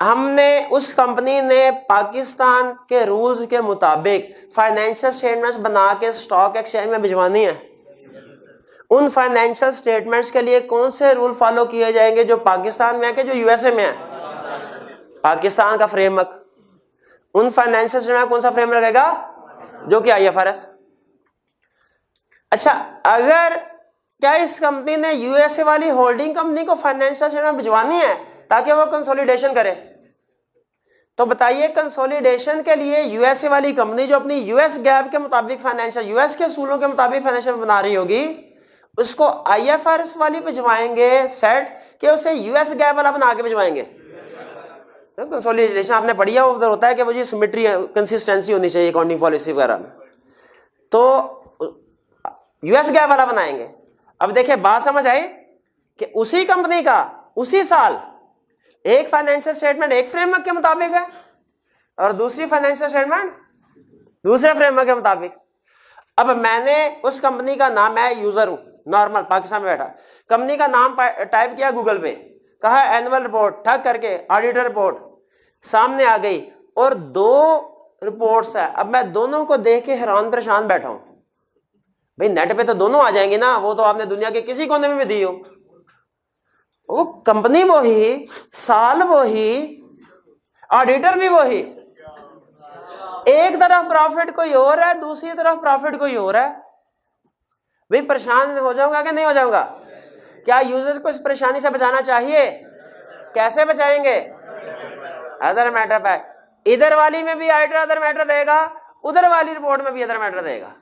Speaker 1: हमने उस कंपनी ने पाकिस्तान के रूल्स के मुताबिक फाइनेंशियल स्टेटमेंट्स बना के स्टॉक एक्सचेंज में भिजवानी है? उन फाइनेंशियल स्टेटमेंट्स के लिए कौन से रूल फॉलो किए जाएंगे जो पाकिस्तान में है कि जो यूएसए में है? पाकिस्तान का फ्रेमवर्क। उन फाइनेंशियल स्टेटमेंट में कौन सा फ्रेमवर्क रहेगा? जो कि आईएफआरएस। अच्छा, अगर क्या इस कंपनी ने यूएसए वाली होल्डिंग कंपनी को फाइनेंशियल स्टेटमेंट भिजवानी है ताकि वो कंसोलिडेशन करे, तो बताइए कंसोलिडेशन के लिए यूएसए वाली कंपनी जो अपनी यूएस गैप के मुताबिक फाइनेंशियल, यूएस के असूलों के मुताबिक फाइनेंशियल बना रही होगी, उसको आईएफआरएस वाली भिजवाएंगे सेट कि उसे यूएस गैप वाला बना के भिजवाएंगे? कंसोलिडेशन आपने पढ़ी है, उधर होता है कि मुझे सिमेट्री, कंसिस्टेंसी होनी चाहिए अकाउंटिंग पॉलिसी वगैरह में, तो यूएस गैप वाला बनाएंगे। अब देखिए बात समझ आई कि उसी कंपनी का उसी साल एक फाइनेंशियल स्टेटमेंट एक फ्रेमवर्क के मुताबिक है और दूसरी फाइनेंशियल स्टेटमेंट दूसरे फ्रेमवर्क के मुताबिक। अब मैंने उस कंपनी का नाम, मैं यूजर हूं नॉर्मल पाकिस्तान में बैठा, कंपनी का नाम टाइप किया गूगल पे, कहा एनुअल रिपोर्ट, ठग करके ऑडिटर रिपोर्ट सामने आ गई और दो रिपोर्ट्स है। अब मैं दोनों को देख के हैरान परेशान बैठा हूं। भाई नेट पे तो दोनों आ जाएंगे ना, वो तो आपने दुनिया के किसी कोने में भी दी हो, वो कंपनी वही, साल वही, ऑडिटर भी वही, एक तरफ प्रॉफिट कोई और है, दूसरी तरफ प्रॉफिट कोई और है। भाई परेशान हो जाऊंगा कि नहीं हो जाऊंगा? क्या यूजर्स को इस परेशानी से बचाना चाहिए? कैसे बचाएंगे? अदर मैटर पे, इधर वाली में भी ऑडिटर अदर मैटर देगा, उधर वाली रिपोर्ट में भी अदर मैटर देगा,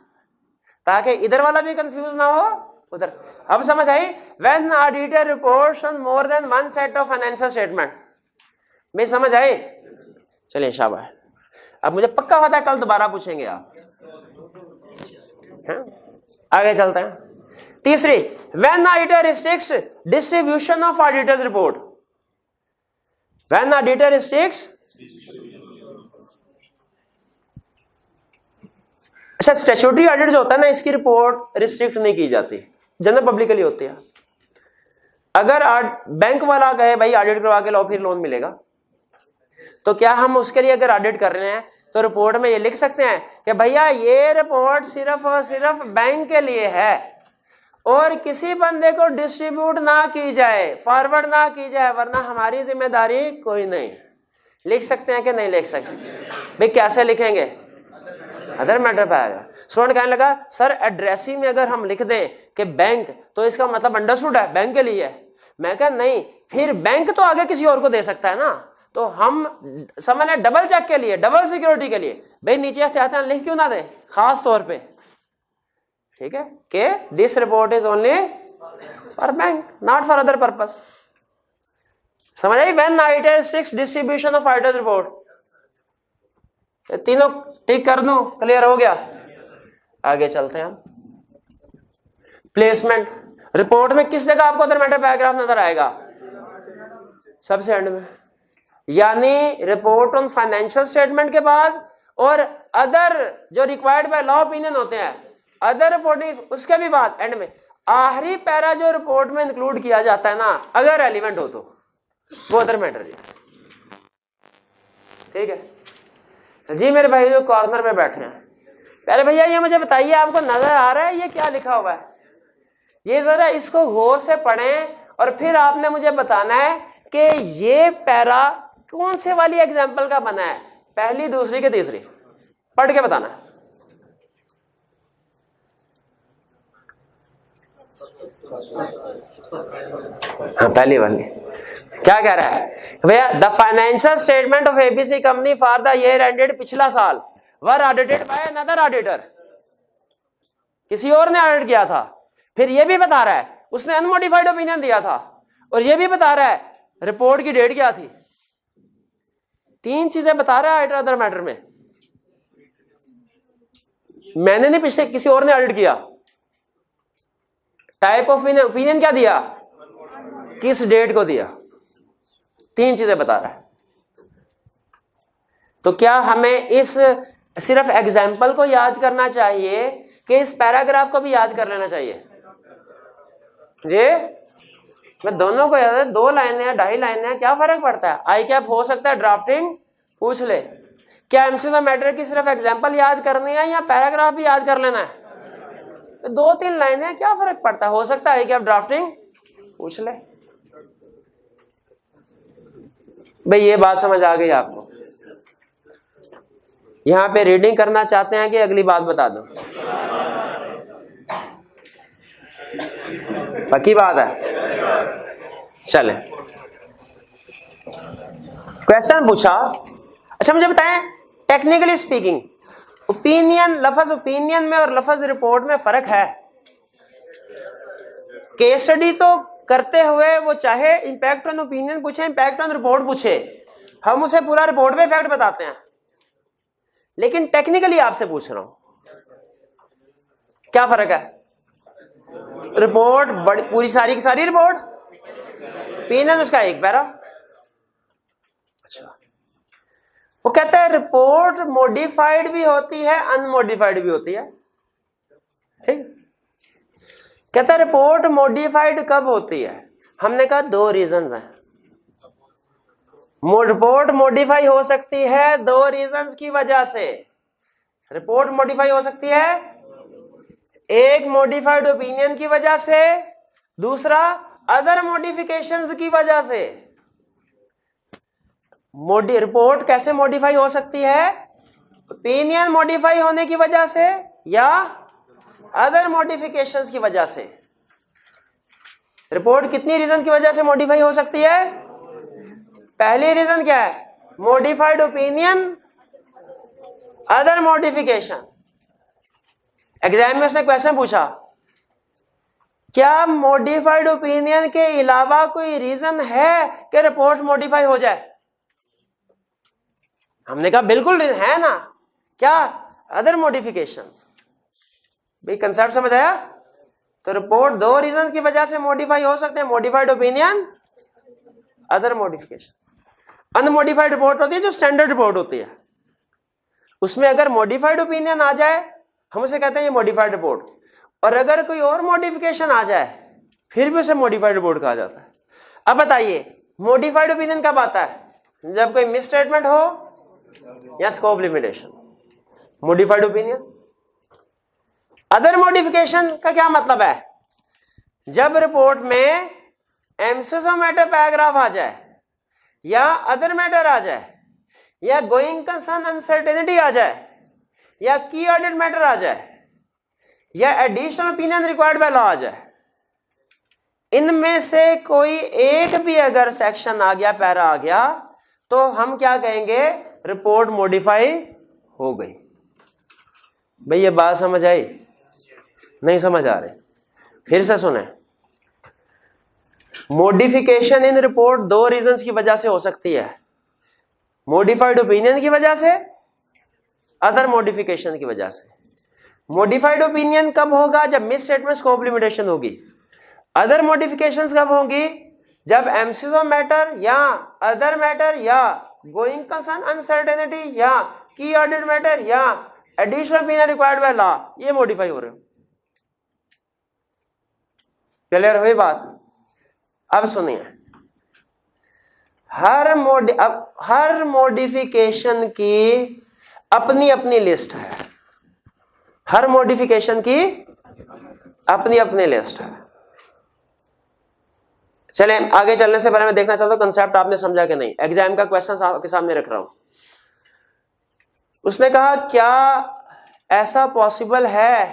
Speaker 1: ताकि इधर वाला भी कंफ्यूज ना हो उधर। अब समझ आई? When auditor reports on more than one set of financial statement में, समझ आई? चलिए शाबाश। अब मुझे पक्का पता है कल दोबारा पूछेंगे आप, है? आगे चलते हैं। तीसरी, when auditor restricts distribution of auditor's report. When auditor restricts, अच्छा स्टैट्यूटरी ऑडिट जो होता है ना, इसकी रिपोर्ट रिस्ट्रिक्ट नहीं की जाती, जनरल पब्लिकली होती है। अगर बैंक वाला कहे भाई ऑडिट करवा के लो फिर लोन मिलेगा, तो क्या हम उसके लिए अगर ऑडिट कर रहे हैं तो रिपोर्ट में ये लिख सकते हैं कि भैया ये रिपोर्ट सिर्फ और सिर्फ बैंक के लिए है और किसी बंदे को डिस्ट्रीब्यूट ना की जाए, फॉरवर्ड ना की जाए, वरना हमारी जिम्मेदारी कोई नहीं। लिख सकते हैं कि नहीं लिख सकते? भाई कैसे लिखेंगे? अदर मैटर पे आएगा। स्टूडेंट कहने लगा सर एड्रेसिंग में अगर हम लिख दें कि बैंक, तो इसका मतलब अंडरस्टूड है बैंक के लिए है। मैं कहा नहीं, फिर बैंक तो आगे किसी और को दे सकता है ना, तो हम समझ लें डबल चेक के लिए, डबल सिक्योरिटी के लिए भाई नीचे एहतियातन लिख क्यों ना दें खास तौर पे, ठीक है, कि this report is only for bank not for other purpose. समझ आई? When auditor restricts distribution of auditor's report, तीनों ठीक कर दूं, क्लियर हो गया? आगे चलते हैं हम। प्लेसमेंट रिपोर्ट में किस जगह आपको अदर मैटर पैराग्राफ नजर आएगा? सबसे एंड में, यानी रिपोर्ट ऑन फाइनेंशियल स्टेटमेंट के बाद और अदर जो रिक्वायर्ड बाय लॉ ओपिनियन होते हैं, अदर रिपोर्टिंग, उसके भी बाद एंड में आखिरी पैरा जो रिपोर्ट में इंक्लूड किया जाता है ना, अगर रेलिवेंट हो तो वो अदर मैटर है। ठीक है जी मेरे भाई जो कॉर्नर में बैठे हैं, पहले भैया ये मुझे बताइए आपको नजर आ रहा है ये क्या लिखा हुआ है? ये जरा इसको गौर से पढ़ें और फिर आपने मुझे बताना है कि ये पैरा कौन से वाली एग्जाम्पल का बना है, पहली, दूसरी के तीसरी, पढ़ के बताना। हाँ पहली वाली क्या कह रहा है भैया? The financial statement of ABC company for the year ended, पिछला साल, वर ऑडिटेड बाय अनदर ऑडिटर, किसी और ने ऑडिट किया था। फिर ये भी बता रहा है उसने अनमोडिफाइड ओपिनियन दिया था, और ये भी बता रहा है रिपोर्ट की डेट क्या थी। तीन चीजें बता रहा है ऑडिटर अदर मैटर में। मैंने नहीं, पिछले किसी और ने ऑडिट किया। टाइप ऑफ ओपिनियन क्या दिया, किस डेट को दिया, तीन चीजें बता रहा है। तो क्या हमें इस सिर्फ एग्जाम्पल को याद करना चाहिए कि इस पैराग्राफ को भी याद कर लेना चाहिए? जी मैं दोनों को याद है, 2 लाइनें हैं 2.5 लाइनें हैं, क्या फर्क पड़ता है? आई कैप हो सकता है ड्राफ्टिंग पूछ ले। क्या एमसीक्यू मैटर की सिर्फ एग्जाम्पल याद करनी है या पैराग्राफ भी याद कर लेना है? 2-3 लाइनें, क्या फर्क पड़ता है? हो सकता है आई कैप ड्राफ्टिंग पूछ ले। भाई ये बात समझ आ गई आपको? यहां पे रीडिंग करना चाहते हैं कि अगली बात बता दो? पक्की बात है? चले, क्वेश्चन पूछा। अच्छा मुझे बताएं, टेक्निकली स्पीकिंग ओपिनियन, लफ्ज ओपिनियन में और लफ्ज रिपोर्ट में फर्क है? केस स्टडी तो करते हुए वो चाहे इंपैक्ट ऑन ओपिनियन पूछे, इंपैक्ट ऑन रिपोर्ट पूछे, हम उसे पूरा रिपोर्ट में इफेक्ट बताते हैं। लेकिन टेक्निकली आपसे पूछ रहा हूं, क्या फर्क है? रिपोर्ट बड़ी, पूरी सारी की सारी रिपोर्ट, ओपिनियन उसका एक पैरा। अच्छा, वो कहता है रिपोर्ट मॉडिफाइड भी होती है, अनमॉडिफाइड भी होती है। ठीक, कहता है रिपोर्ट मॉडिफाइड कब होती है? हमने कहा 2 रीजंस हैं। रिपोर्ट मॉडिफाई हो सकती है 2 रीजंस की वजह से। रिपोर्ट मॉडिफाई हो सकती है, एक मॉडिफाइड ओपिनियन की वजह से, दूसरा अदर मॉडिफिकेशंस की वजह से। रिपोर्ट कैसे मॉडिफाई हो सकती है? ओपिनियन मॉडिफाई होने की वजह से या अदर मॉडिफिकेशंस की वजह से। रिपोर्ट कितनी रीजन की वजह से मॉडिफाई हो सकती है? पहली रीजन क्या है? Modified opinion, other modification. Exam में उसने क्वेश्चन पूछा, क्या मॉडिफाइड ओपिनियन के अलावा कोई रीजन है कि रिपोर्ट मॉडिफाई हो जाए? हमने कहा बिल्कुल है ना। क्या? Other modifications. भाई कंसेप्ट समझ आया? तो रिपोर्ट 2 रीजन की वजह से मॉडिफाई हो सकते हैं, modified opinion, other modification. Unmodified report होती है जो स्टैंडर्ड रिपोर्ट होती है, उसमें अगर मॉडिफाइड ओपिनियन आ जाए हम उसे कहते हैं ये मॉडिफाइड रिपोर्ट, और अगर कोई और मॉडिफिकेशन आ जाए फिर भी उसे मॉडिफाइड रिपोर्ट कहा जाता है। अब बताइए मॉडिफाइड ओपिनियन कब आता है? जब कोई मिस स्टेटमेंट हो या scope limitation, modified opinion. Other modification का क्या मतलब है? जब रिपोर्ट में एम्फेसिस मैटर पैराग्राफ आ जाए या अदर मैटर आ जाए या गोइंग कंसर्न अनसर्टेनिटी आ जाए या की ऑडिट मैटर आ जाए या additional opinion required by law आ जाए, इनमें से कोई एक भी अगर सेक्शन आ गया, पैरा आ गया, तो हम क्या कहेंगे? रिपोर्ट मॉडिफाई हो गई। भाई ये बात समझ आई? नहीं समझ आ रही? फिर से सुने। मॉडिफिकेशन इन रिपोर्ट 2 रीजंस की वजह से हो सकती है, मॉडिफाइड ओपिनियन की वजह से, अदर मॉडिफिकेशन की वजह से। मॉडिफाइड ओपिनियन कब होगा? जब मिस स्टेटमेंट स्कोप लिमिटेशन होगी। अदर मॉडिफिकेशंस कब होंगी? जब एम्फेसिस ऑफ मैटर या अदर मैटर या गोइंग कंसर्न अनसर्टेनिटी या की ऑडिट मैटर या additional opinion required by law, ये मॉडिफाई हो रहे हो। क्लियर हुई बात? अब सुनिए, हर मॉडिफिकेशन की अपनी अपनी लिस्ट है। हर मॉडिफिकेशन की अपनी अपनी लिस्ट है। चलें आगे चलने से पहले मैं देखना चाहता हूं कंसेप्ट आपने समझा कि नहीं। एग्जाम का क्वेश्चन आपके सामने रख रहा हूं। उसने कहा क्या ऐसा पॉसिबल है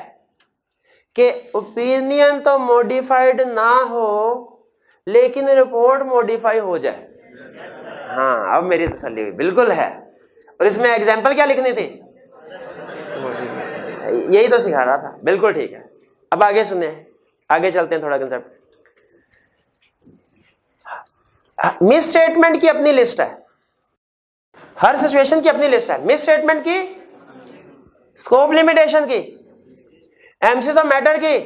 Speaker 1: कि ओपिनियन तो मॉडिफाइड ना हो लेकिन रिपोर्ट मॉडिफाई हो जाए? हाँ, अब मेरी तसल्ली हुई, बिल्कुल है। और इसमें एग्जाम्पल क्या लिखनी थी? यही तो सिखा रहा था, बिल्कुल ठीक है। अब आगे सुने, आगे चलते हैं थोड़ा कंसेप्ट। मिस स्टेटमेंट की अपनी लिस्ट है, हर सिचुएशन की अपनी लिस्ट है। मिस स्टेटमेंट की, स्कोप लिमिटेशन की, एम्फेसिस ऑफ मैटर की,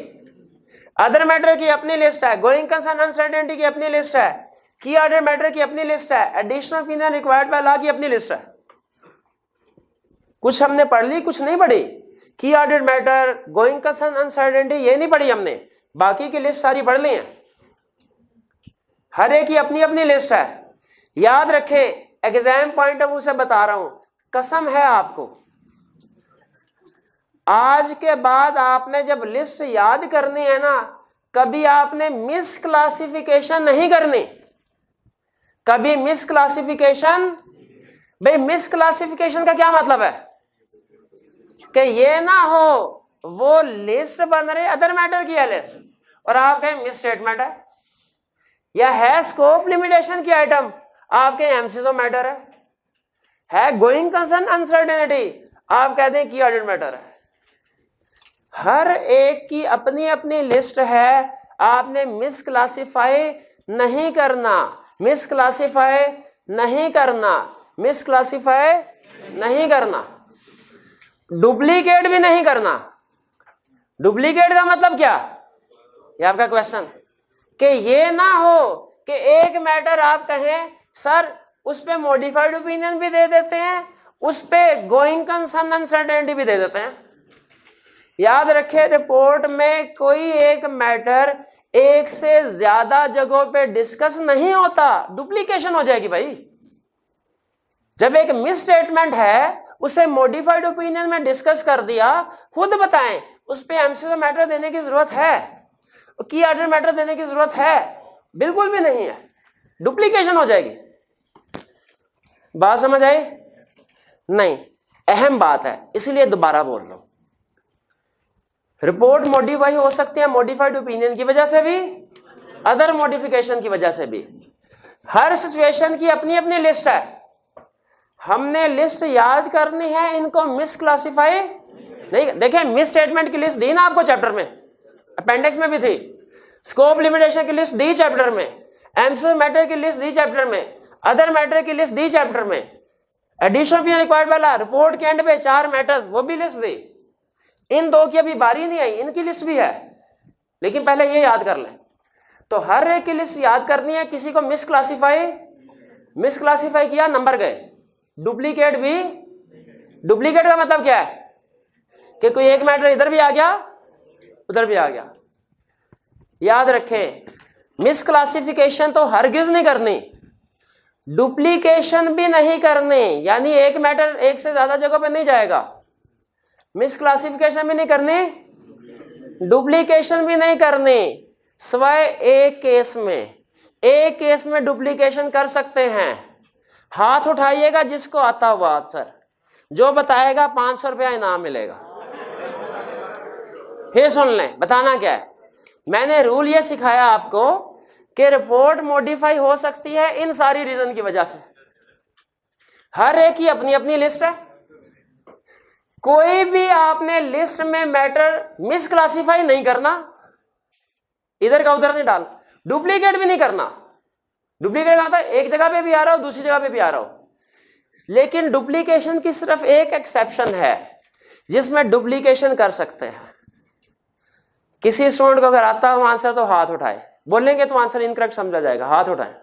Speaker 1: अदर मैटर की अपनी लिस्ट है, गोइंग कंसर्न अनसर्टेनिटी की अपनी लिस्ट है, की ऑडिट मैटर की अपनी लिस्ट है, additional opinion required by law की अपनी लिस्ट है। कुछ हमने पढ़ ली, कुछ नहीं पढ़ी। की order matter, going concern, uncertainty, ये नहीं पढ़ी हमने, बाकी की लिस्ट सारी पढ़ ली है। हर एक की अपनी अपनी लिस्ट है। याद रखें, एग्जाम पॉइंट ऑफ व्यू से बता रहा हूं, कसम है आपको, आज के बाद आपने जब लिस्ट याद करनी है ना, कभी आपने मिस क्लासिफिकेशन नहीं करनी, कभी मिस क्लासिफिकेशन। भाई मिस क्लासिफिकेशन का क्या मतलब है कि ये ना हो वो लिस्ट बन रही अदर मैटर की है लिस्ट और आप कहें मिस स्टेटमेंट है, या है स्कोप लिमिटेशन की आइटम, आपके एमसीजो मैटर है गोइंग कंसर्न अनसर्टेनिटी, आप कहते हैं की ऑडिट मैटर है। हर एक की अपनी अपनी लिस्ट है, आपने मिस क्लासिफाई नहीं करना, मिस क्लासिफाई नहीं करना, मिस क्लासिफाई नहीं करना, डुप्लीकेट भी नहीं करना। डुप्लीकेट का मतलब क्या, ये आपका क्वेश्चन, कि ये ना हो कि एक मैटर आप कहें सर उस पे मॉडिफाइड ओपिनियन भी दे देते हैं, उस पे गोइंग कंसर्न अनसर्टेनिटी भी दे देते हैं। याद रखें, रिपोर्ट में कोई एक मैटर एक से ज्यादा जगहों पे डिस्कस नहीं होता, डुप्लीकेशन हो जाएगी भाई। जब एक मिस स्टेटमेंट है उसे मॉडिफाइड ओपिनियन में डिस्कस कर दिया, खुद बताएं उस पे एमसीक्यू मैटर देने की जरूरत है, की ऑर्डर मैटर देने की जरूरत है? बिल्कुल भी नहीं है, डुप्लीकेशन हो जाएगी। बात समझ आई? नहीं, अहम बात है, इसलिए दोबारा बोल रहा हूं। रिपोर्ट मॉडिफाई हो सकती है मॉडिफाइड ओपिनियन की वजह से भी, अदर मॉडिफिकेशन की वजह से भी। हर सिचुएशन की अपनी अपनी लिस्ट है, हमने लिस्ट याद करनी है, इनको मिस क्लासिफाई नहीं। देखें, मिस स्टेटमेंट की लिस्ट दी ना आपको चैप्टर में, अपेंडिक्स में भी थी, स्कोप लिमिटेशन की लिस्ट दी चैप्टर में, एमसीक्यू मैटर की लिस्ट दी चैप्टर में, अदर मैटर की लिस्ट दी चैप्टर में, एडिशन भी रिक्वायर्ड वाला रिपोर्ट के एंड पे 4 मैटर्स वो भी लिस्ट दी। इन 2 की अभी बारी नहीं आई, इनकी लिस्ट भी है, लेकिन पहले ये याद कर लें। तो हर एक की लिस्ट याद करनी है। किसी को मिस क्लासिफाई किया, नंबर गए। डुप्लीकेट भी, डुप्लीकेट का मतलब क्या है कि कोई एक मैटर इधर भी आ गया उधर भी आ गया। याद रखें, मिस क्लासिफिकेशन तो हरगिज नहीं करनी, डुप्लीकेशन भी नहीं करनी, यानी एक मैटर एक से ज्यादा जगह पे नहीं जाएगा। मिस क्लासिफिकेशन भी नहीं करनी, डुप्लीकेशन भी नहीं करनी, सिवाय एक केस में डुप्लीकेशन कर सकते हैं। हाथ उठाइएगा जिसको आता हुआ आंसर, जो बताएगा 500 रुपया इनाम मिलेगा। फिर सुन लें, बताना क्या है। मैंने रूल ये सिखाया आपको कि रिपोर्ट मॉडिफाई हो सकती है इन सारी रीजन की वजह से। हर एक की अपनी अपनी लिस्ट है, कोई भी आपने लिस्ट में मैटर मिस क्लासिफाई नहीं करना, इधर का उधर नहीं डाल, डुप्लीकेट भी नहीं करना। डुप्लीकेट का एक जगह पे भी आ रहा हो, दूसरी जगह पे भी आ रहा हो। लेकिन डुप्लीकेशन की सिर्फ एक एक्सेप्शन है जिसमें डुप्लीकेशन कर सकते हैं। किसी स्टूडेंट को अगर आता हो आंसर तो हाथ उठाए, बोलेंगे तो आंसर इनकरेक्ट समझा जाएगा, हाथ उठाए।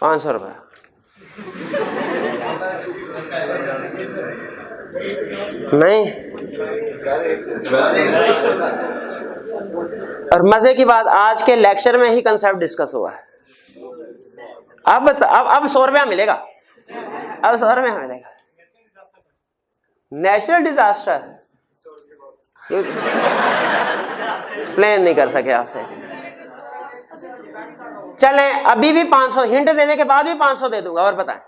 Speaker 1: 500 रुपया नहीं। और मजे की बात, आज के लेक्चर में ही कंसेप्ट डिस्कस हुआ है। अब 100 रुपया मिलेगा, अब 100 रुपया मिलेगा। नेचुरल डिजास्टर एक्सप्लेन नहीं कर सके आपसे। चलें, अभी भी 500 हिंट देने के बाद भी 500 दे दूंगा। और बताएं,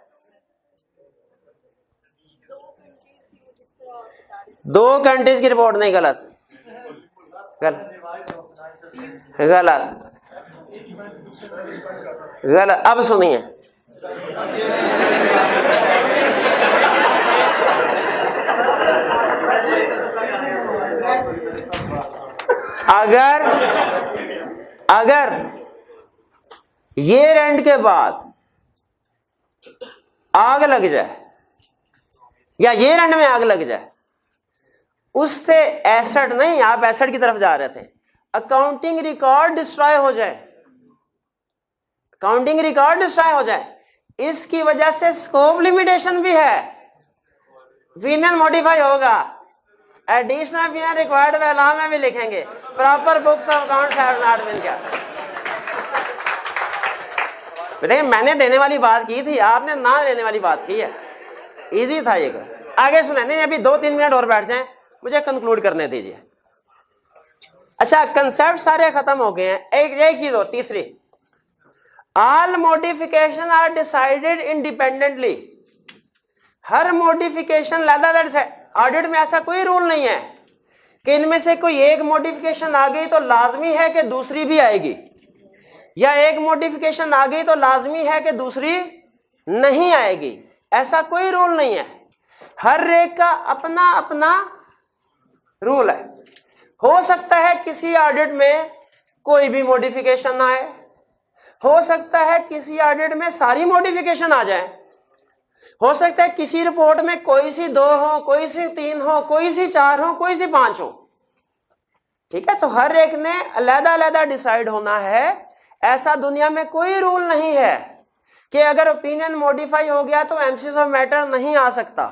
Speaker 1: 2 कंट्रीज की रिपोर्ट नहीं, गलत गलत गलत। अब सुनिए, अगर ईयर एंड के बाद आग लग जाए या ईयर एंड में आग लग जाए, उससे एसेट नहीं, आप एसेट की तरफ जा रहे थे, अकाउंटिंग रिकॉर्ड डिस्ट्रॉय हो जाए, अकाउंटिंग रिकॉर्ड डिस्ट्रॉय हो जाए, इसकी वजह से स्कोप लिमिटेशन भी है। ओपिनियन मॉडिफाई होगा, additional opinion required by law में भी लिखेंगे, proper books of accounts have not been क्या। बेटे मैंने देने वाली बात की थी, आपने ना देने वाली बात की है, इजी था ये। आगे सुने, नहीं अभी 2-3 मिनट और बैठ जाएं, मुझे कंक्लूड करने दीजिए। अच्छा कंसेप्ट सारे खत्म हो गए हैं, एक चीज हो तीसरी, all modification are decided independently. हर मॉडिफिकेशन ऑडिट में ऐसा कोई रूल नहीं है कि इनमें से कोई एक मॉडिफिकेशन आ गई तो लाजमी है कि दूसरी भी आएगी, या एक मॉडिफिकेशन आ गई तो लाजमी है कि दूसरी नहीं आएगी, ऐसा कोई रूल नहीं है। हर एक का अपना अपना रूल है। हो सकता है किसी ऑडिट में कोई भी मॉडिफिकेशन ना आए, हो सकता है किसी ऑडिट में सारी मॉडिफिकेशन आ जाए, हो सकता है किसी रिपोर्ट में कोई सी 2 हो, कोई सी 3 हो, कोई सी 4 हो, कोई सी 5 हो। ठीक है, तो हर एक ने अलग-अलग डिसाइड होना है। ऐसा दुनिया में कोई रूल नहीं है कि अगर ओपिनियन मॉडिफाई हो गया तो एमसीज ऑफ मैटर नहीं आ सकता,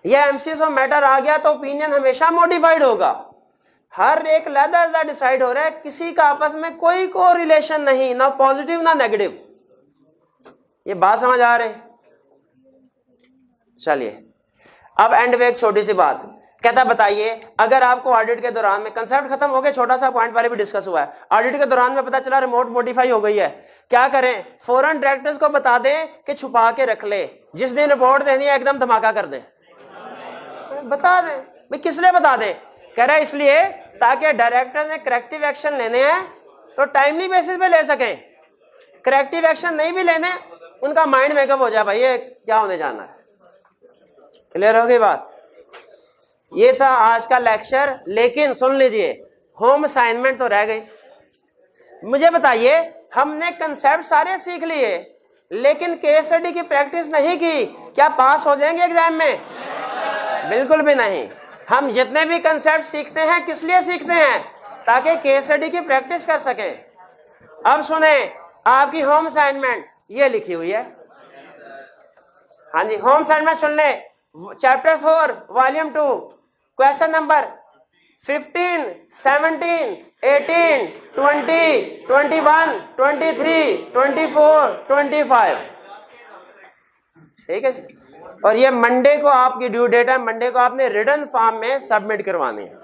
Speaker 1: या एमसीज ऑफ मैटर आ गया तो ओपिनियन हमेशा मॉडिफाइड होगा। हर एक अलग-अलग डिसाइड हो रहा है, किसी का आपस में कोई को रिलेशन नहीं, ना पॉजिटिव ना नेगेटिव। ये बात समझ आ रही? चलिए अब एंड में एक छोटी सी बात कहता, बताइए अगर आपको ऑडिट के दौरान में, कंसेप्ट खत्म हो गया, छोटा सा पॉइंट वाले भी डिस्कस हुआ है, ऑडिट के दौरान में पता चला रिमोट मॉडिफाई हो गई है, क्या करें? फौरन डायरेक्टर्स को बता दें कि छुपा के रख ले, जिस दिन रिपोर्ट देनी है एकदम धमाका कर दें, बता दें। भाई किस लिए बता दें? कह रहा है इसलिए ताकि डायरेक्टर ने करेक्टिव एक्शन लेने हैं तो टाइमली बेसिस पे ले सकें, करेक्टिव एक्शन नहीं भी लेने उनका माइंड मेकअप हो जाए, भाई ये क्या होने जाना है। क्लियर हो गई बात? ये था आज का लेक्चर, लेकिन सुन लीजिए होम असाइनमेंट तो रह गई। मुझे बताइए, हमने कंसेप्ट सारे सीख लिए लेकिन केस स्टडी की प्रैक्टिस नहीं की, क्या पास हो जाएंगे एग्जाम में? बिल्कुल भी नहीं। हम जितने भी कंसेप्ट सीखते हैं किस लिए सीखते हैं? ताकि केस स्टडी की प्रैक्टिस कर सकें। अब सुने, आपकी होम असाइनमेंट ये लिखी हुई है। हाँ जी, होम असाइनमेंट सुन ले, चैप्टर 4 वॉल्यूम 2 क्वेश्चन नंबर 15, 17, 18, 20, 21, 23, 24, 25। ठीक है, और ये मंडे को आपकी ड्यू डेट है, मंडे को आपने रिटन फॉर्म में सबमिट करवानी है।